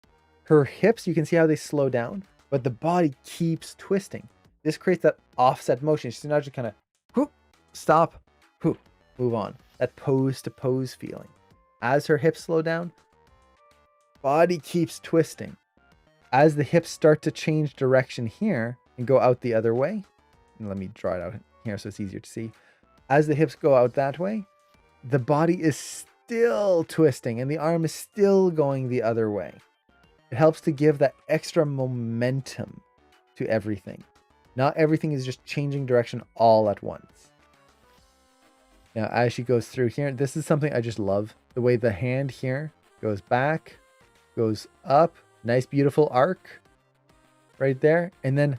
her hips, you can see how they slow down, but the body keeps twisting. This creates that offset motion. She's not just kind of whoop, stop, whoop, move on. That pose to pose feeling. As her hips slow down, body keeps twisting. As the hips start to change direction here and go out the other way, and let me draw it out here so it's easier to see. As the hips go out that way, the body is still twisting and the arm is still going the other way. It helps to give that extra momentum to everything. Not everything is just changing direction all at once. Now, as she goes through here, this is something I just love. The way the hand here goes back, goes up, nice beautiful arc right there. And then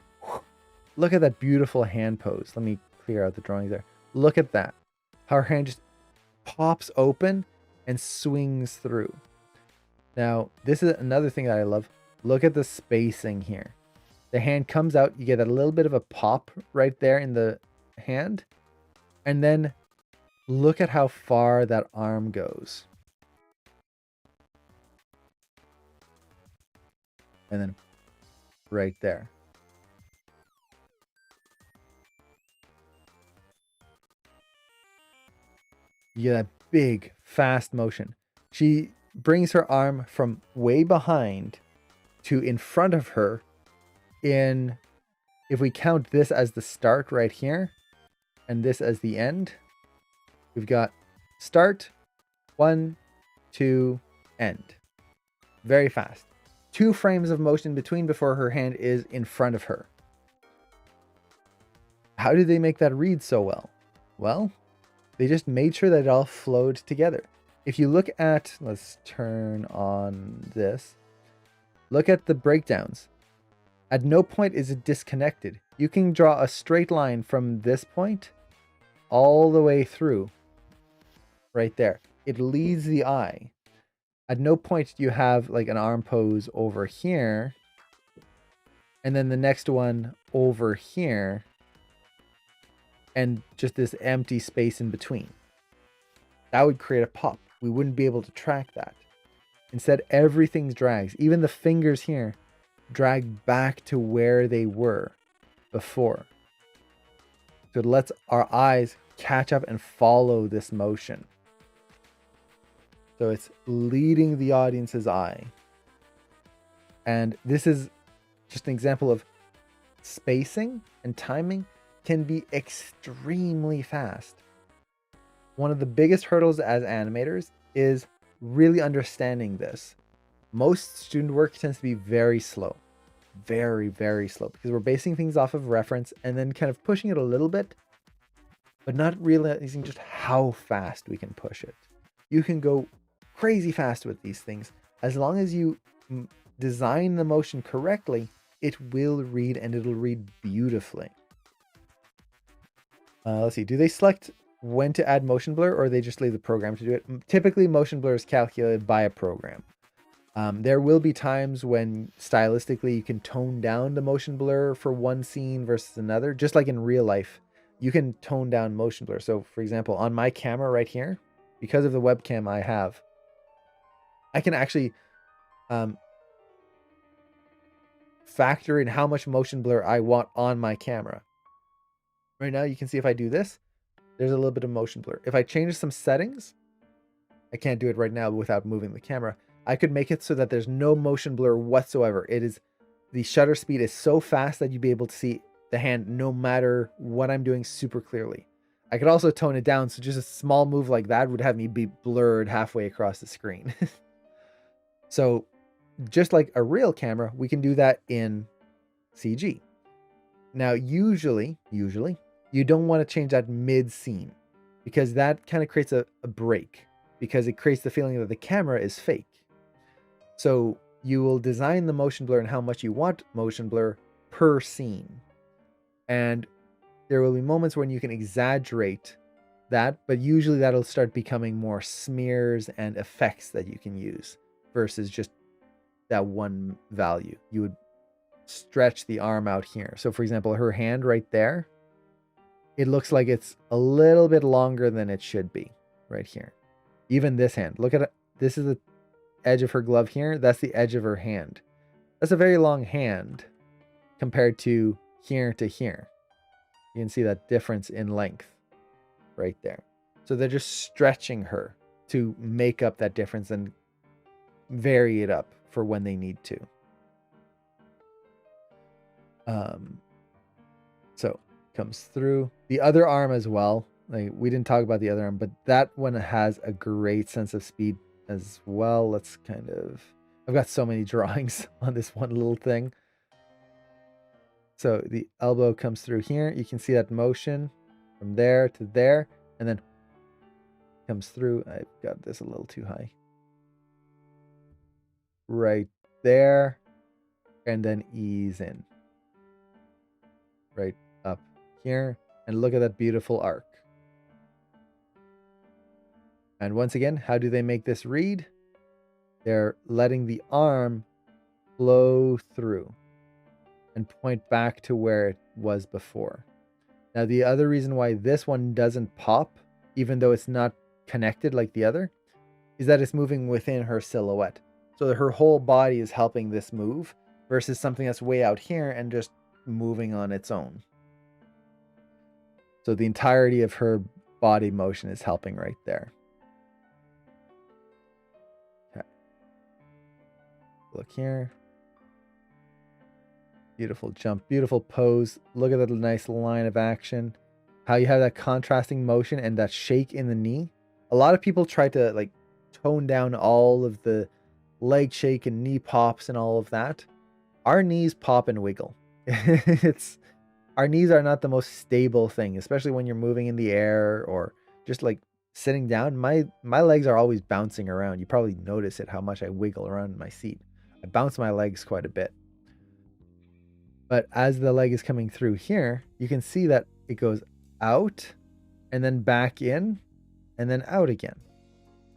look at that beautiful hand pose. Let me clear out the drawing there. Look at that. How her hand just pops open and swings through. Now, this is another thing that I love. Look at the spacing here. The hand comes out. You get a little bit of a pop right there in the hand. And then look at how far that arm goes. And then right there. You get that big, fast motion. She brings her arm from way behind to in front of her in, if we count this as the start right here, and this as the end, we've got start, 1, 2, end. Very fast. 2 frames of motion between before her hand is in front of her. How did they make that read so well? Well, they just made sure that it all flowed together. If you look at, let's turn on this. Look at the breakdowns. At no point is it disconnected. You can draw a straight line from this point all the way through right there. It leads the eye. At no point do you have like an arm pose over here and then the next one over here and just this empty space in between. That would create a pop. We wouldn't be able to track that. Instead, everything drags. Even the fingers here drag back to where they were before. So it lets our eyes catch up and follow this motion. So it's leading the audience's eye. And this is just an example of spacing and timing can be extremely fast. One of the biggest hurdles as animators is really understanding this. Most student work tends to be very slow. Very, very slow. Because we're basing things off of reference and then kind of pushing it a little bit, but not realizing just how fast we can push it. You can go crazy fast with these things. As long as you design the motion correctly, it will read and it'll read beautifully. Let's see. Do they select when to add motion blur or they just leave the program to do it? Typically, motion blur is calculated by a program. There will be times when stylistically you can tone down the motion blur for one scene versus another. Just like in real life, you can tone down motion blur. So for example, on my camera right here, because of the webcam I have, I can actually factor in how much motion blur I want on my camera. Right now, you can see if I do this, there's a little bit of motion blur. If I change some settings, I can't do it right now without moving the camera. I could make it so that there's no motion blur whatsoever. The shutter speed is so fast that you'd be able to see the hand no matter what I'm doing super clearly. I could also tone it down, so just a small move like that would have me be blurred halfway across the screen. So just like a real camera, we can do that in CG. Now, usually, you don't want to change that mid-scene because that kind of creates a break because it creates the feeling that the camera is fake. So you will design the motion blur and how much you want motion blur per scene. And there will be moments when you can exaggerate that, but usually that'll start becoming more smears and effects that you can use versus just that one value. You would stretch the arm out here. So for example, her hand right there, it looks like it's a little bit longer than it should be right here. Even this hand, look at it. This is the edge of her glove here. That's the edge of her hand. That's a very long hand compared to here to here. You can see that difference in length right there. So they're just stretching her to make up that difference and vary it up for when they need to. So comes through the other arm as well. Like we didn't talk about the other arm, but that one has a great sense of speed as well. Let's kind of, I've got so many drawings on this one little thing. So the elbow comes through here. You can see that motion from there to there, and then comes through. I've got this a little too high. Right there, and then ease in. Right up here, and look at that beautiful arc. And once again, how do they make this read? They're letting the arm flow through and point back to where it was before. Now, the other reason why this one doesn't pop, even though it's not connected like the other, is that it's moving within her silhouette. So her whole body is helping this move versus something that's way out here and just moving on its own. So the entirety of her body motion is helping right there. Okay. Look here. Beautiful jump, beautiful pose. Look at that nice line of action. How you have that contrasting motion and that shake in the knee. A lot of people try to like tone down all of the leg shake and knee pops and all of that. Our knees pop and wiggle. Our knees are not the most stable thing, especially when you're moving in the air or just like sitting down. My legs are always bouncing around. You probably notice it, how much I wiggle around in my seat. I bounce my legs quite a bit. But as the leg is coming through here, you can see that it goes out and then back in and then out again.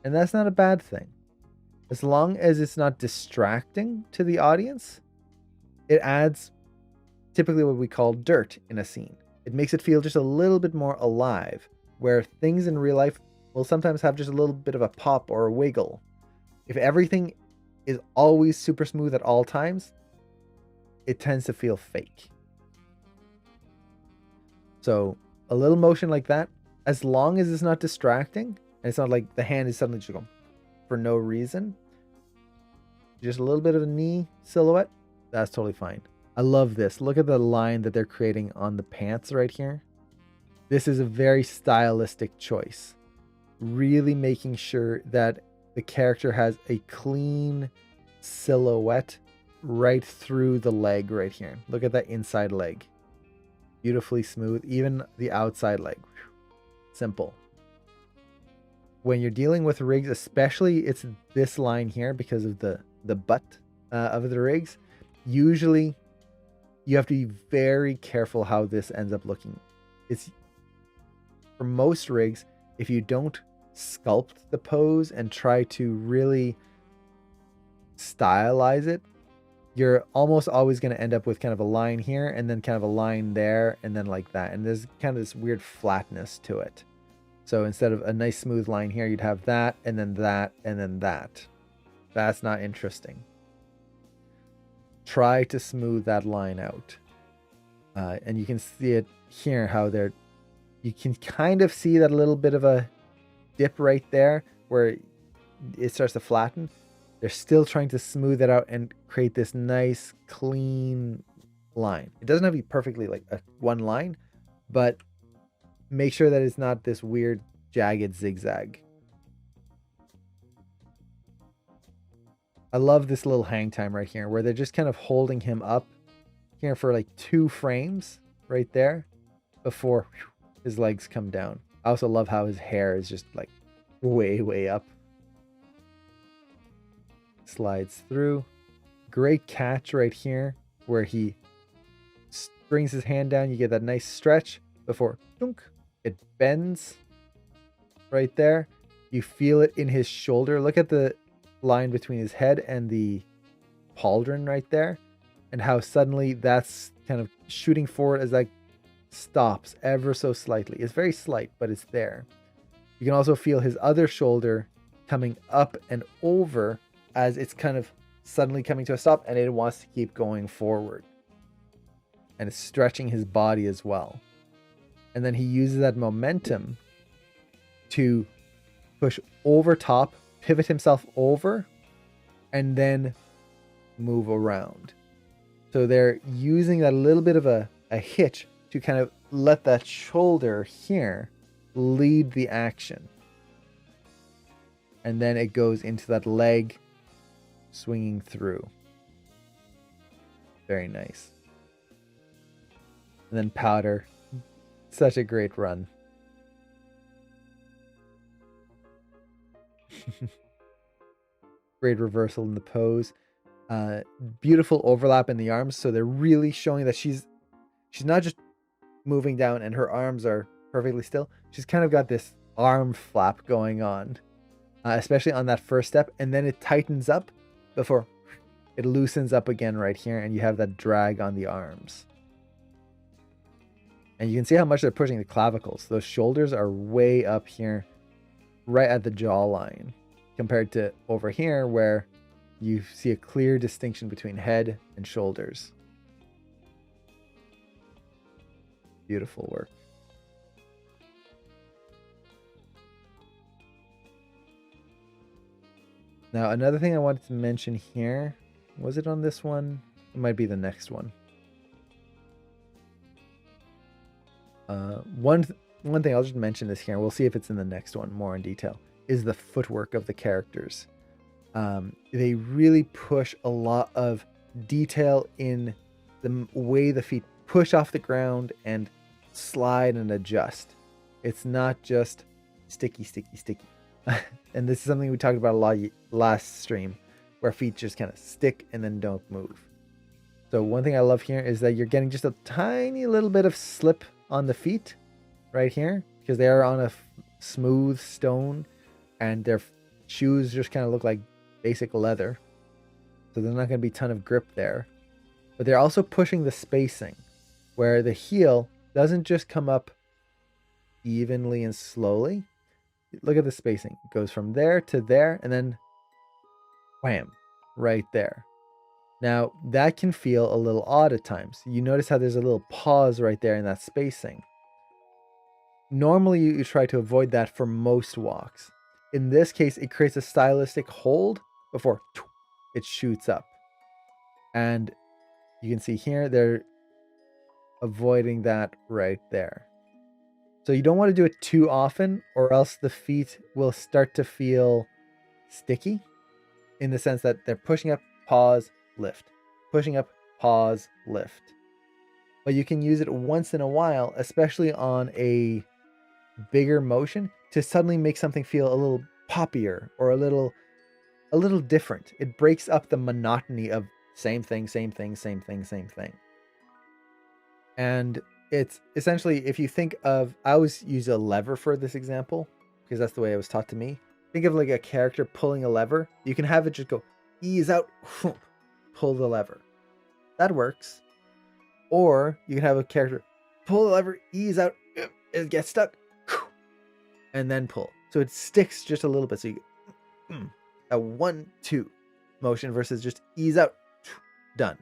And that's not a bad thing. As long as it's not distracting to the audience, it adds typically what we call dirt in a scene. It makes it feel just a little bit more alive, where things in real life will sometimes have just a little bit of a pop or a wiggle. If everything is always super smooth at all times, it tends to feel fake. So a little motion like that, as long as it's not distracting, and it's not like the hand is suddenly just going for no reason, just a little bit of a knee silhouette, that's totally fine. I love this. Look at the line that they're creating on the pants right here. This is a very stylistic choice. Really making sure that the character has a clean silhouette right through the leg right here. Look at that inside leg. Beautifully smooth. Even the outside leg. Simple. When you're dealing with rigs, especially it's this line here because of the butt of the rigs, usually you have to be very careful how this ends up looking. It's for most rigs, if you don't sculpt the pose and try to really stylize it, you're almost always going to end up with kind of a line here and then kind of a line there and then like that. And there's kind of this weird flatness to it. So instead of a nice smooth line here, you'd have that and then that and then that. That's not interesting. Try to smooth that line out. And you can see it here how you can kind of see that a little bit of a dip right there where it starts to flatten. They're still trying to smooth it out and create this nice clean line. It doesn't have to be perfectly like a one line, but make sure that it's not this weird jagged zigzag. I love this little hang time right here where they're just kind of holding him up here for like 2 frames right there before his legs come down. I also love how his hair is just like way up. Slides through. Great catch right here where he brings his hand down. You get that nice stretch before dunk, it bends right there. You feel it in his shoulder. Look at the line between his head and the pauldron right there, and how suddenly that's kind of shooting forward as that stops ever so slightly. It's very slight, but it's there. You can also feel his other shoulder coming up and over as it's kind of suddenly coming to a stop and it wants to keep going forward. And it's stretching his body as well. And then he uses that momentum to push over top, pivot himself over, and then move around. So they're using that little bit of a hitch to kind of let that shoulder here lead the action. And then it goes into that leg swinging through. Very nice. And then powder. Such a great run. Great reversal in the pose. Beautiful overlap in the arms. So they're really showing that she's not just moving down and her arms are perfectly still. She's kind of got this arm flap going on, especially on that first step. And then it tightens up before it loosens up again right here. And you have that drag on the arms. And you can see how much they're pushing the clavicles. Those shoulders are way up here, right at the jawline, compared to over here where you see a clear distinction between head and shoulders. Beautiful work. Now, another thing I wanted to mention here, was it on this one? It might be the next one. One thing I'll just mention this here, we'll see if it's in the next one more in detail, is the footwork of the characters. They really push a lot of detail in the way the feet push off the ground and slide and adjust. It's not just sticky. And this is something we talked about a lot last stream, where feet just kind of stick and then don't move. So one thing I love here is that you're getting just a tiny little bit of slip on the feet right here because they are on a smooth stone and their shoes just kind of look like basic leather. So there's not going to be a ton of grip there. But they're also pushing the spacing where the heel doesn't just come up evenly and slowly. Look at the spacing. It goes from there to there and then wham, right there. Now, that can feel a little odd at times. You notice how there's a little pause right there in that spacing. Normally, you try to avoid that for most walks. In this case, it creates a stylistic hold before it shoots up. And you can see here, they're avoiding that right there. So you don't want to do it too often or else the feet will start to feel sticky in the sense that they're pushing up, pause, lift, pushing up, pause, lift. But you can use it once in a while, especially on a bigger motion, to suddenly make something feel a little poppier or a little different. It breaks up the monotony of same thing, same thing, same thing, same thing. And it's essentially, if you think of, I always use a lever for this example because that's the way it was taught to me. Think of like a character pulling a lever. You can have it just go ease out, pull the lever. That works. Or you can have a character pull the lever, ease out, it gets stuck, and then pull. So it sticks just a little bit. So you get a 1-2 motion versus just ease out, done.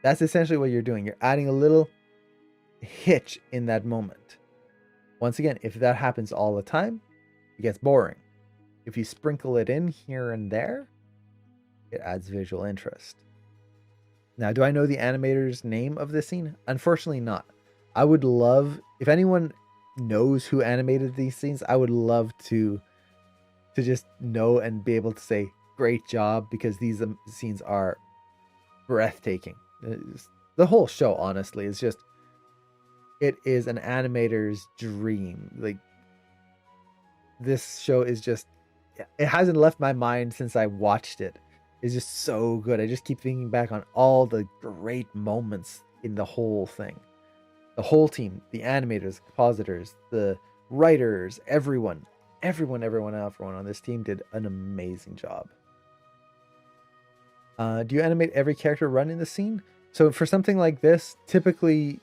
That's essentially what you're doing. You're adding a little hitch in that moment. Once again, if that happens all the time, it gets boring. If you sprinkle it in here and there, it adds visual interest. Now, do I know the animator's name of this scene? Unfortunately not. I would love, if anyone knows who animated these scenes, I would love to just know and be able to say, great job, because these scenes are breathtaking. The whole show, honestly, is just, it is an animator's dream. Like, this show is just, it hasn't left my mind since I watched it. It's just so good. I just keep thinking back on all the great moments in the whole thing. The whole team, the animators, compositors, the writers, everyone on this team did an amazing job. Do you animate every character running the scene? So for something like this, typically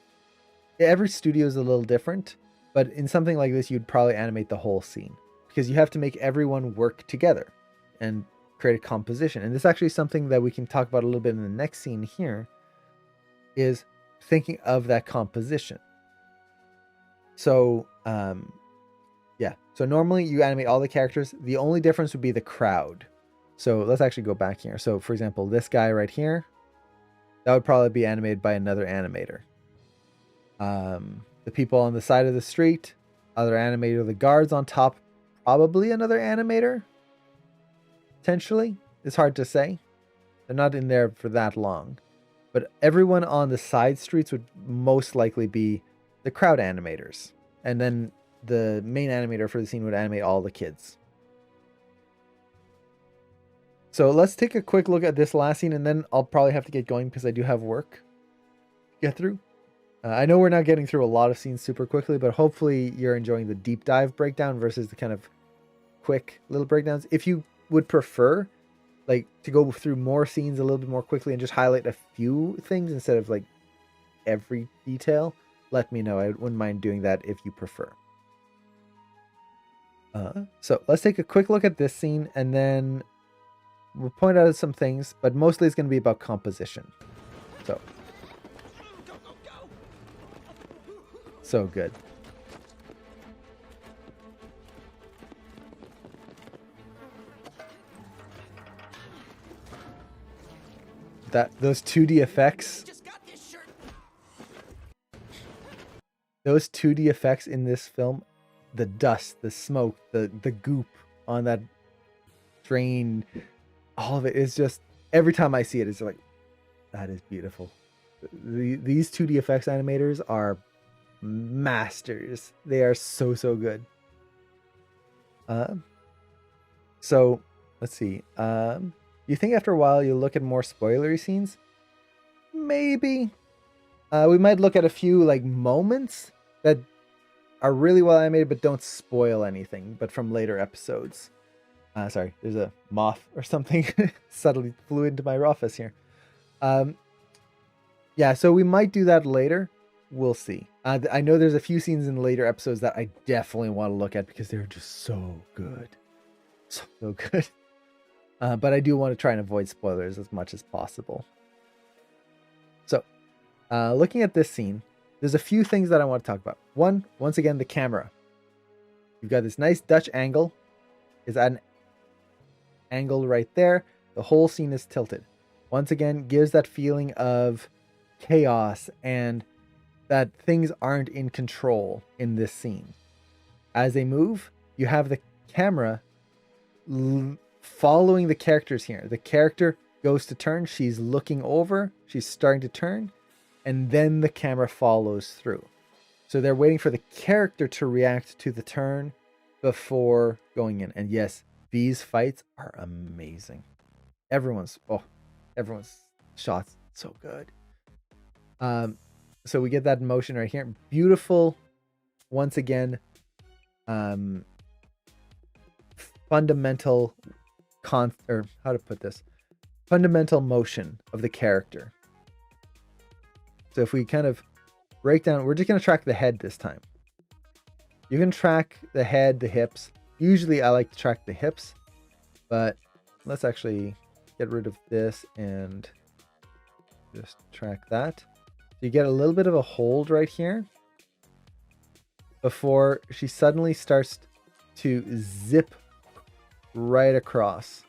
every studio is a little different, but in something like this, you'd probably animate the whole scene because you have to make everyone work together and create a composition. And this is actually something that we can talk about a little bit in the next scene here, is thinking of that composition. So, so normally you animate all the characters. The only difference would be the crowd. So let's actually go back here. So for example, this guy right here, that would probably be animated by another animator. The people on the side of the street, other animator. The guards on top, probably another animator. Potentially. It's hard to say. They're not in there for that long. But everyone on the side streets would most likely be the crowd animators. And then the main animator for the scene would animate all the kids. So let's take a quick look at this last scene, and then I'll probably have to get going because I do have work to get through. I know we're not getting through a lot of scenes super quickly, but hopefully you're enjoying the deep dive breakdown versus the kind of quick little breakdowns. If you would prefer like to go through more scenes a little bit more quickly and just highlight a few things instead of like every detail, let me know. I wouldn't mind doing that if you prefer. So let's take a quick look at this scene and then we'll point out some things, but mostly it's going to be about composition. So good. Those 2D effects. Those 2D effects in this film, the dust, the smoke, the goop on that train, all of it is just, every time I see it, it's like, that is beautiful. These 2D effects animators are masters. They are so good. So let's see. You think after a while you'll look at more spoilery scenes? maybe. We might look at a few like moments that are really well animated but don't spoil anything, but from later episodes. Sorry, there's a moth or something suddenly flew into my office here. Yeah, so we might do that later. We'll see. I know there's a few scenes in later episodes that I definitely want to look at because they're just so good. So good. But I do want to try and avoid spoilers as much as possible. So, looking at this scene, there's a few things that I want to talk about. One, once again, the camera. You've got this nice Dutch angle. Is at an angle right there. The whole scene is tilted. Once again, gives that feeling of chaos and that things aren't in control in this scene. As they move, you have the camera following the characters here. The character goes to turn. She's looking over. She's starting to turn. And then the camera follows through. So they're waiting for the character to react to the turn before going in. And yes, these fights are amazing. Everyone's shots so good. So we get that motion right here. Beautiful, once again, fundamental fundamental motion of the character. So if we kind of break down, we're just going to track the head this time. You can track the head, the hips. Usually I like to track the hips, but let's actually get rid of this and just track that. You get a little bit of a hold right here before she suddenly starts to zip right across.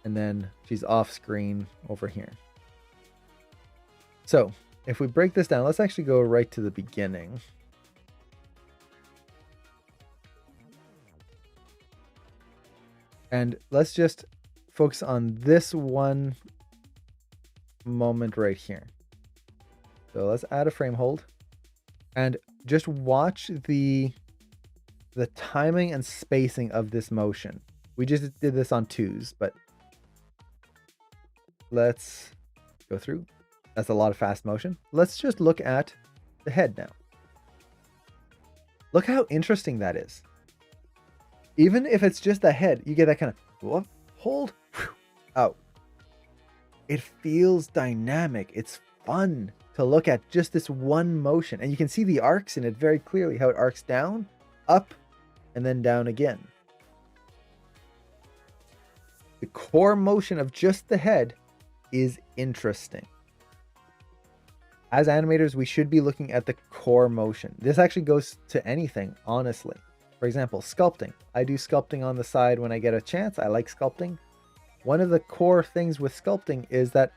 And then she's off screen over here. So if we break this down, let's actually go right to the beginning. And let's just focus on this one moment right here. So let's add a frame hold and just watch the timing and spacing of this motion. We just did this on 2s, but let's go through. That's a lot of fast motion. Let's just look at the head now. Look how interesting that is. Even if it's just the head, you get that kind of hold, out. It feels dynamic. It's fun to look at just this one motion. And you can see the arcs in it very clearly, how it arcs down, up, and then down again. The core motion of just the head is interesting. As animators, we should be looking at the core motion. This actually goes to anything, honestly. For example, sculpting. I do sculpting on the side when I get a chance. I like sculpting. One of the core things with sculpting is that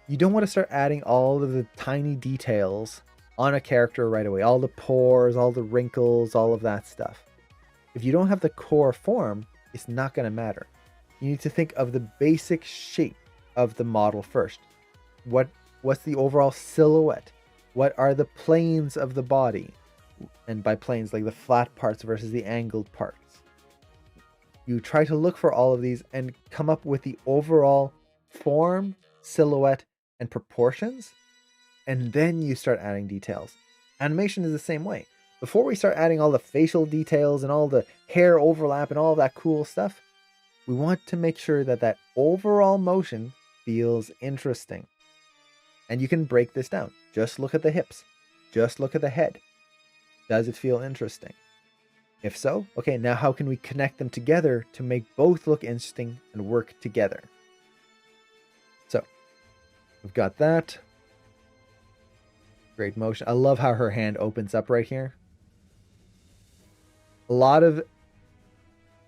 you don't want to start adding all of the tiny details on a character right away. All the pores, all the wrinkles, all of that stuff. If you don't have the core form, it's not going to matter. You need to think of the basic shape of the model first. What's the overall silhouette? What are the planes of the body? And by planes, like the flat parts versus the angled parts. You try to look for all of these and come up with the overall form, silhouette, and proportions. And then you start adding details. Animation is the same way. Before we start adding all the facial details and all the hair overlap and all that cool stuff, we want to make sure that that overall motion feels interesting. And you can break this down. Just look at the hips. Just look at the head. Does it feel interesting? If so, okay, now how can we connect them together to make both look interesting and work together? So, we've got that. Great motion. I love how her hand opens up right here. A lot of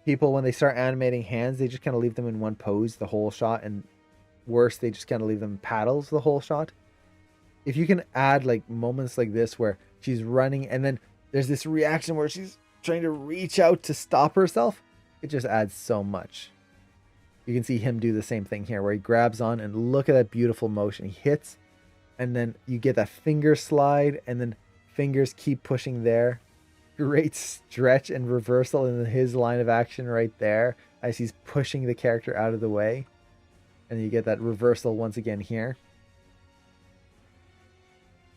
people, when they start animating hands, they just kind of leave them in one pose the whole shot, and worse, they just kind of leave them paddles the whole shot. If you can add like moments like this where she's running and then there's this reaction where she's trying to reach out to stop herself, it just adds so much. You can see him do the same thing here where he grabs on and look at that beautiful motion. He hits and then you get that finger slide and then fingers keep pushing there. Great stretch and reversal in his line of action right there as he's pushing the character out of the way. And you get that reversal once again here.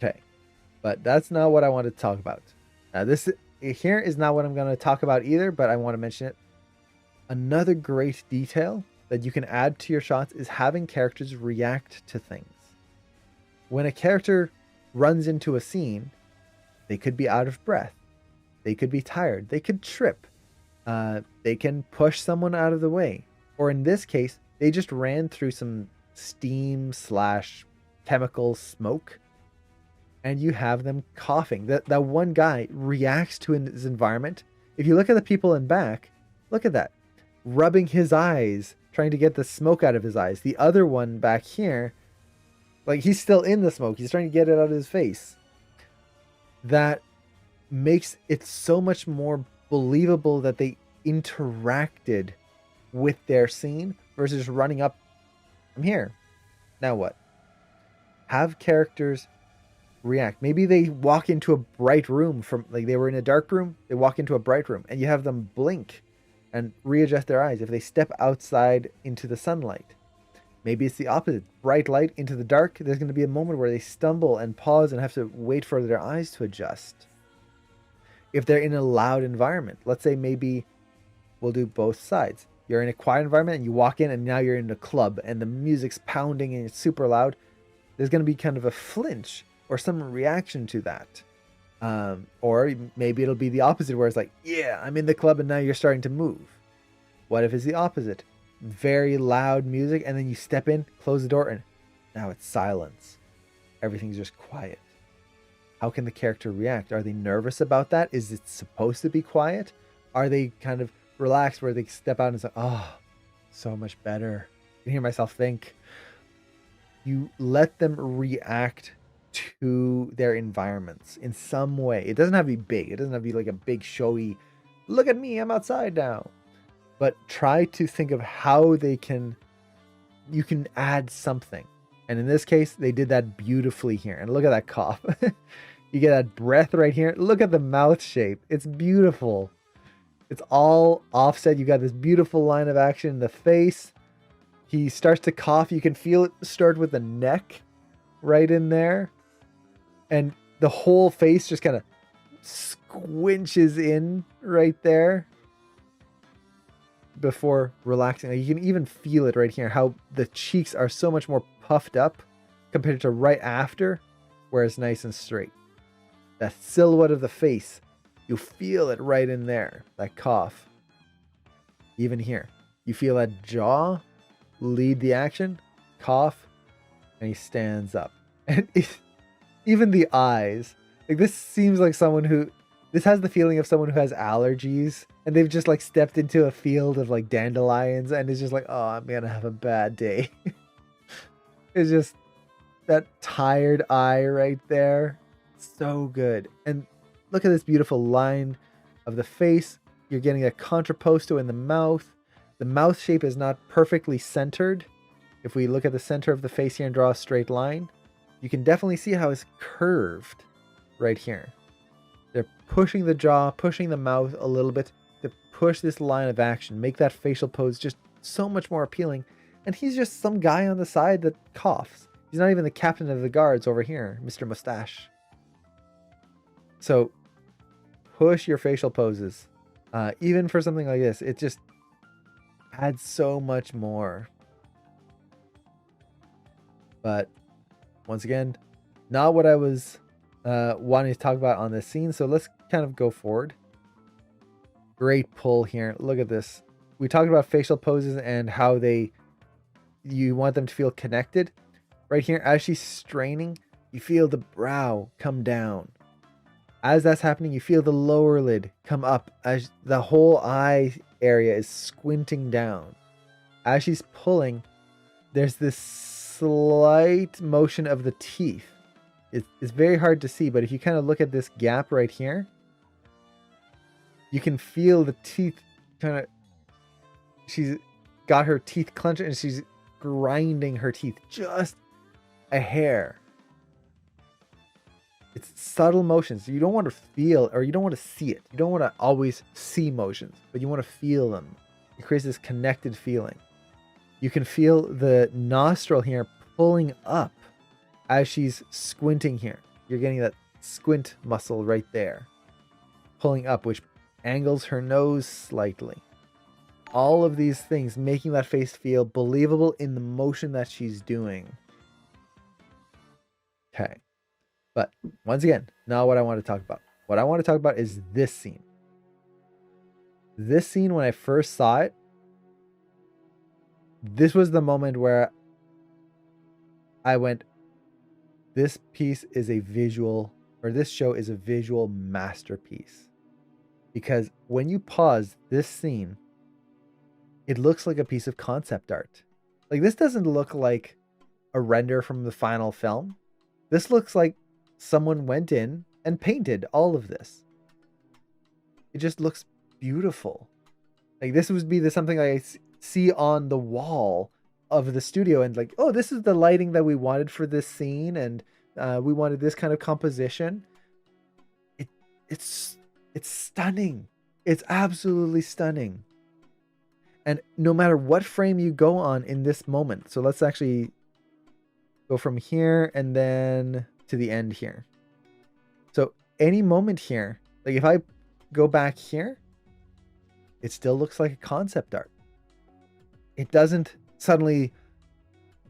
Okay, but that's not what I want to talk about. This here is not what I'm going to talk about either, but I want to mention it. Another great detail that you can add to your shots is having characters react to things. When a character runs into a scene, they could be out of breath, they could be tired, they could trip, they can push someone out of the way, or in this case, they just ran through some steam slash chemical smoke, and you have them coughing. That one guy reacts to his environment. If you look at the people in back, look at that, rubbing his eyes, trying to get the smoke out of his eyes. The other one back here, like he's still in the smoke, he's trying to get it out of his face. That makes it so much more believable that they interacted with their scene versus running up. I'm here. Now what? Have characters react. Maybe they walk into a bright room from, like, they were in a dark room, they walk into a bright room, and you have them blink and readjust their eyes if they step outside into the sunlight. Maybe it's the opposite. Bright light into the dark. There's going to be a moment where they stumble and pause and have to wait for their eyes to adjust. If they're in a loud environment, let's say maybe we'll do both sides. You're in a quiet environment and you walk in and now you're in a club and the music's pounding and it's super loud. There's going to be kind of a flinch or some reaction to that. Or maybe it'll be the opposite where it's like, yeah, I'm in the club and now you're starting to move. What if it's the opposite? Very loud music and then you step in, close the door, and now it's silence. Everything's just quiet. How can the character react? Are they nervous about that? Is it supposed to be quiet? Are they kind of relaxed where they step out and say, oh, so much better? I can hear myself think. You let them react to their environments in some way. It doesn't have to be big. It doesn't have to be like a big showy, look at me, I'm outside now. But try to think of how you can add something. And in this case, they did that beautifully here. And look at that cough. You get that breath right here. Look at the mouth shape. It's beautiful. It's all offset. You got this beautiful line of action in the face. He starts to cough. You can feel it start with the neck right in there. And the whole face just kind of squinches in right there before relaxing. You can even feel it right here, how the cheeks are so much more puffed up compared to right after, where it's nice and straight. That silhouette of the face, you feel it right in there, that cough. Even here, you feel that jaw lead the action, cough, and he stands up. And even the eyes, like this seems like this has the feeling of someone who has allergies and they've just like stepped into a field of like dandelions and it's just like, oh, I'm gonna have a bad day. It's just that tired eye right there. So good. And look at this beautiful line of the face. You're getting a contrapposto in the mouth. The mouth shape is not perfectly centered. If we look at the center of the face here and draw a straight line, you can definitely see how it's curved right here. They're pushing the jaw, pushing the mouth a little bit to push this line of action, make that facial pose just so much more appealing. And he's just some guy on the side that coughs. He's not even the captain of the guards over here, Mr. Mustache. So push your facial poses. Even for something like this, it just adds so much more. But once again, not what I was wanting to talk about on this scene. So let's kind of go forward. Great pull here. Look at this. We talked about facial poses and how you want them to feel connected. Right here, as she's straining, you feel the brow come down. As that's happening, you feel the lower lid come up as the whole eye area is squinting down. As she's pulling, there's this slight motion of the teeth. It's very hard to see, but if you kind of look at this gap right here, you can feel the teeth kind of, she's got her teeth clenched and she's grinding her teeth just a hair. It's subtle motions. You don't want to feel, or you don't want to see it. You don't want to always see motions, but you want to feel them. It creates this connected feeling. You can feel the nostril here pulling up as she's squinting here. You're getting that squint muscle right there, pulling up, which angles her nose slightly. All of these things making that face feel believable in the motion that she's doing. Okay. But once again, not what I want to talk about. What I want to talk about is this scene. This scene, when I first saw it, this was the moment where I went, this piece is a visual, or this show is a visual masterpiece. Because when you pause this scene, it looks like a piece of concept art. Like, this doesn't look like a render from the final film. This looks like someone went in and painted all of this. It just looks beautiful. Like, this would be something I see on the wall of the studio, and like, oh, this is the lighting that we wanted for this scene, and we wanted this kind of composition. It's stunning. It's absolutely stunning. And no matter what frame you go on in this moment, so let's actually go from here and then to the end here. So any moment here, like if I go back here, it still looks like a concept art. It doesn't suddenly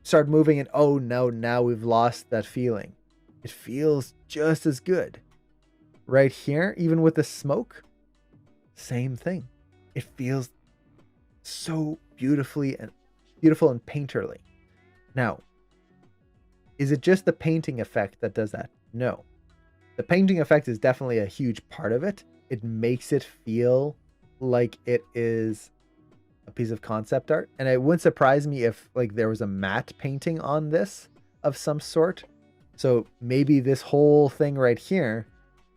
start moving and, oh no, now we've lost that feeling. It feels just as good. Right here, even with the smoke, same thing. It feels so beautiful and painterly. Now, is it just the painting effect that does that? No. The painting effect is definitely a huge part of it. It makes it feel like it is a piece of concept art. And it wouldn't surprise me if like there was a matte painting on this of some sort. So maybe this whole thing right here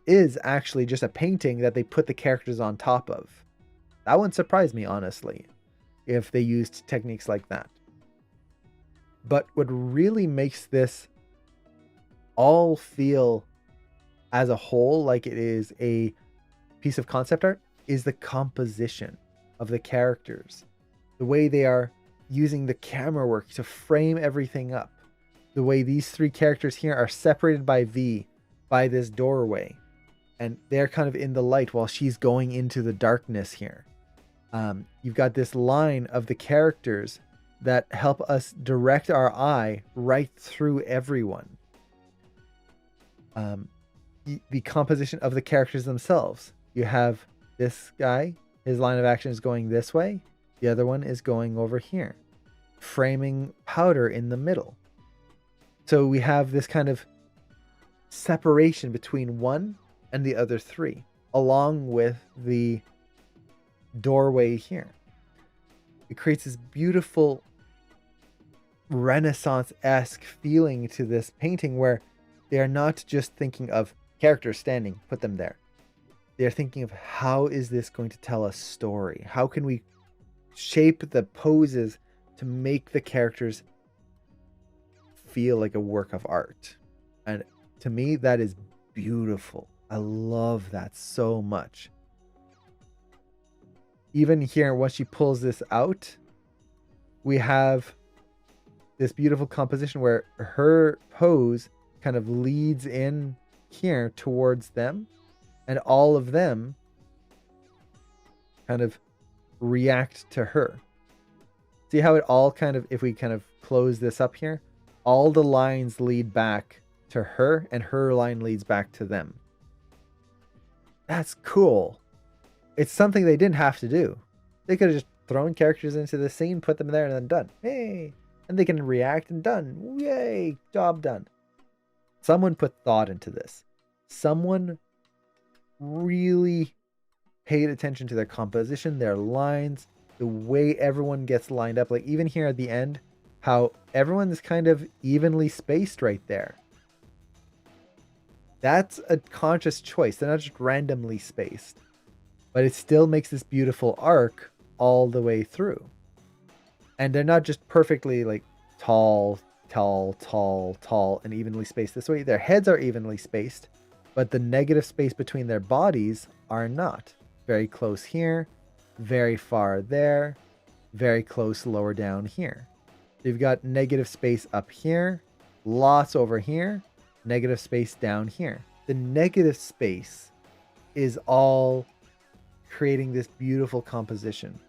is actually just a painting that they put the characters on top of. That wouldn't surprise me, honestly, if they used techniques like that. But what really makes this all feel as a whole like it is a piece of concept art is the composition of the characters. The way they are using the camera work to frame everything up. The way these three characters here are separated by V by this doorway. And they're kind of in the light while she's going into the darkness here. You've got this line of the characters that help us direct our eye right through everyone. The composition of the characters themselves. You have this guy, his line of action is going this way. The other one is going over here, framing powder in the middle. So we have this kind of separation between one and the other three, along with the doorway here. It creates this beautiful Renaissance-esque feeling to this painting where they are not just thinking of characters standing, put them there. They're thinking of, how is this going to tell a story? How can we shape the poses to make the characters feel like a work of art? And to me, that is beautiful. I love that so much. Even here, once she pulls this out, we have this beautiful composition where her pose kind of leads in here towards them, and all of them kind of react to her. See how it all kind of, if we kind of close this up here, all the lines lead back to her and her line leads back to them. That's cool. It's something they didn't have to do. They could have just thrown characters into the scene, put them there, and then done. Hey, and they can react and done. Yay, job done. Someone put thought into this. Someone really paid attention to their composition, their lines, the way everyone gets lined up. Like even here at the end, how everyone is kind of evenly spaced right there. That's a conscious choice. They're not just randomly spaced. But it still makes this beautiful arc all the way through. And they're not just perfectly like tall, and evenly spaced this way. Their heads are evenly spaced, but the negative space between their bodies are not. Very close here, very far there, very close lower down here. You've got negative space up here, lots over here, negative space down here. The negative space is all creating this beautiful composition.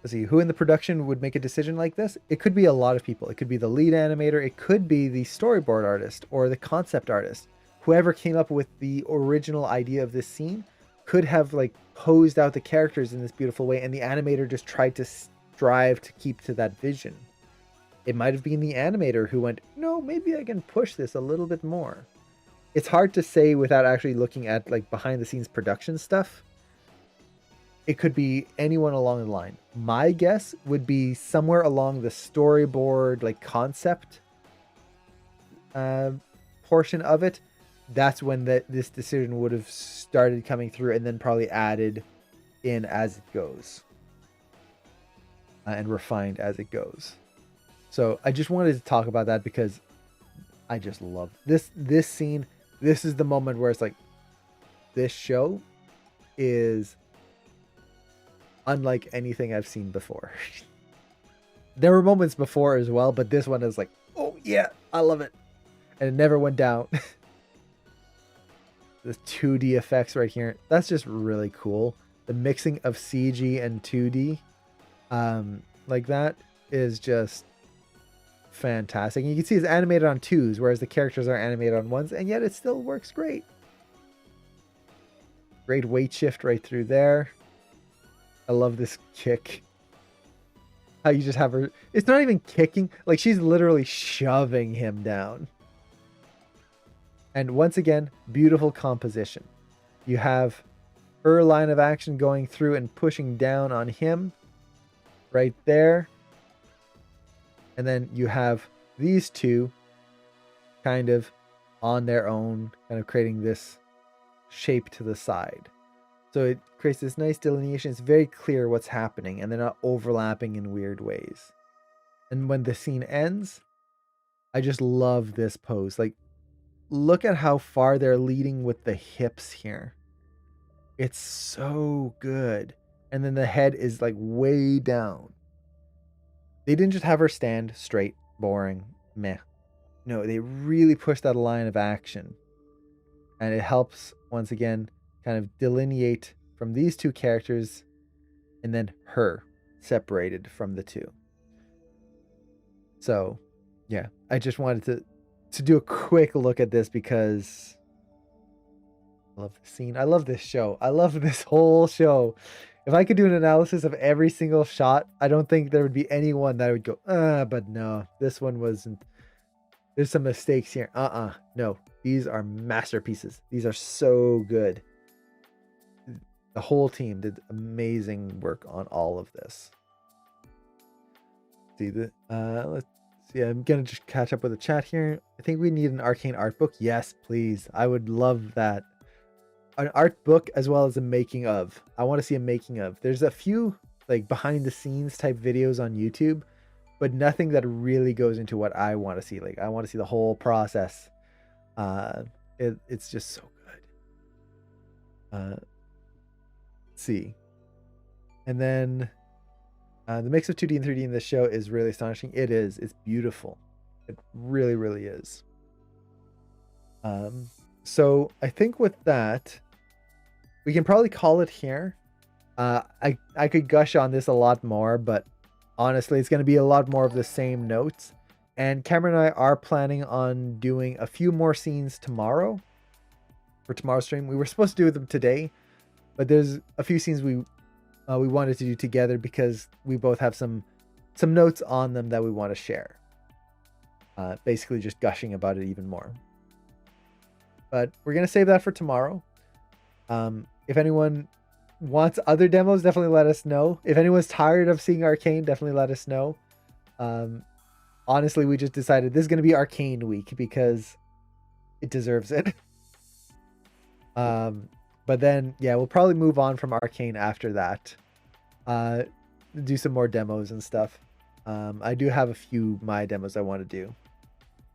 Let's see, who in the production would make a decision like this? It could be a lot of people. It could be the lead animator. It could be the storyboard artist or the concept artist. Whoever came up with the original idea of this scene could have like posed out the characters in this beautiful way, and the animator just tried to strive to keep to that vision. It might have been the animator who went, no, maybe I can push this a little bit more. It's hard to say without actually looking at like behind the scenes production stuff. It could be anyone along the line. My guess would be somewhere along the storyboard, like concept portion of it. That's when this decision would have started coming through, and then probably added in as it goes and refined as it goes. So I just wanted to talk about that because I just love this scene. This is the moment where it's like, this show is unlike anything I've seen before. There were moments before as well, but this one is like, oh yeah, I love it. And it never went down. The 2D effects right here, that's just really cool. The mixing of CG and 2D like that is just fantastic. And you can see it's animated on 2s, whereas the characters are animated on 1s, and yet it still works great. Great weight shift right through there. I love this kick. How you just have her, it's not even kicking, like she's literally shoving him down. And once again, beautiful composition. You have her line of action going through and pushing down on him right there. And then you have these two kind of on their own, kind of creating this shape to the side. So it creates this nice delineation. It's very clear what's happening, and they're not overlapping in weird ways. And when the scene ends, I just love this pose. Like, look at how far they're leading with the hips here. It's so good. And then the head is like way down. They didn't just have her stand straight, boring, meh. No, they really pushed that line of action. And it helps, once again, kind of delineate from these two characters and then her separated from the two. So, yeah, I just wanted to do a quick look at this because I love the scene. I love this show. I love this whole show. If I could do an analysis of every single shot, I don't think there would be anyone that I would go, but no, this one wasn't. There's some mistakes here. No, these are masterpieces. These are so good. The whole team did amazing work on all of this. See the let's see. I'm gonna just catch up with the chat here. I think we need an Arcane art book. Yes, please. I would love that. An art book as well as a making of. I want to see a making of. There's a few like behind the scenes type videos on YouTube, but nothing that really goes into what I want to see. Like, I want to see the whole process. It's just so good. Let's see. And then the mix of 2D and 3D in this show is really astonishing. It is. It's beautiful. It really, really is. So I think with that, we can probably call it here. I could gush on this a lot more, but honestly, it's going to be a lot more of the same notes. And Cameron and I are planning on doing a few more scenes tomorrow for tomorrow's stream. We were supposed to do them today, but there's a few scenes we wanted to do together because we both have some notes on them that we want to share. Basically just gushing about it even more. But we're going to save that for tomorrow. If anyone wants other demos, definitely let us know. If anyone's tired of seeing Arcane, definitely let us know. Honestly, we just decided this is going to be Arcane week because it deserves it. But then, yeah, we'll probably move on from Arcane after that. Do some more demos and stuff. I do have a few my demos I want to do.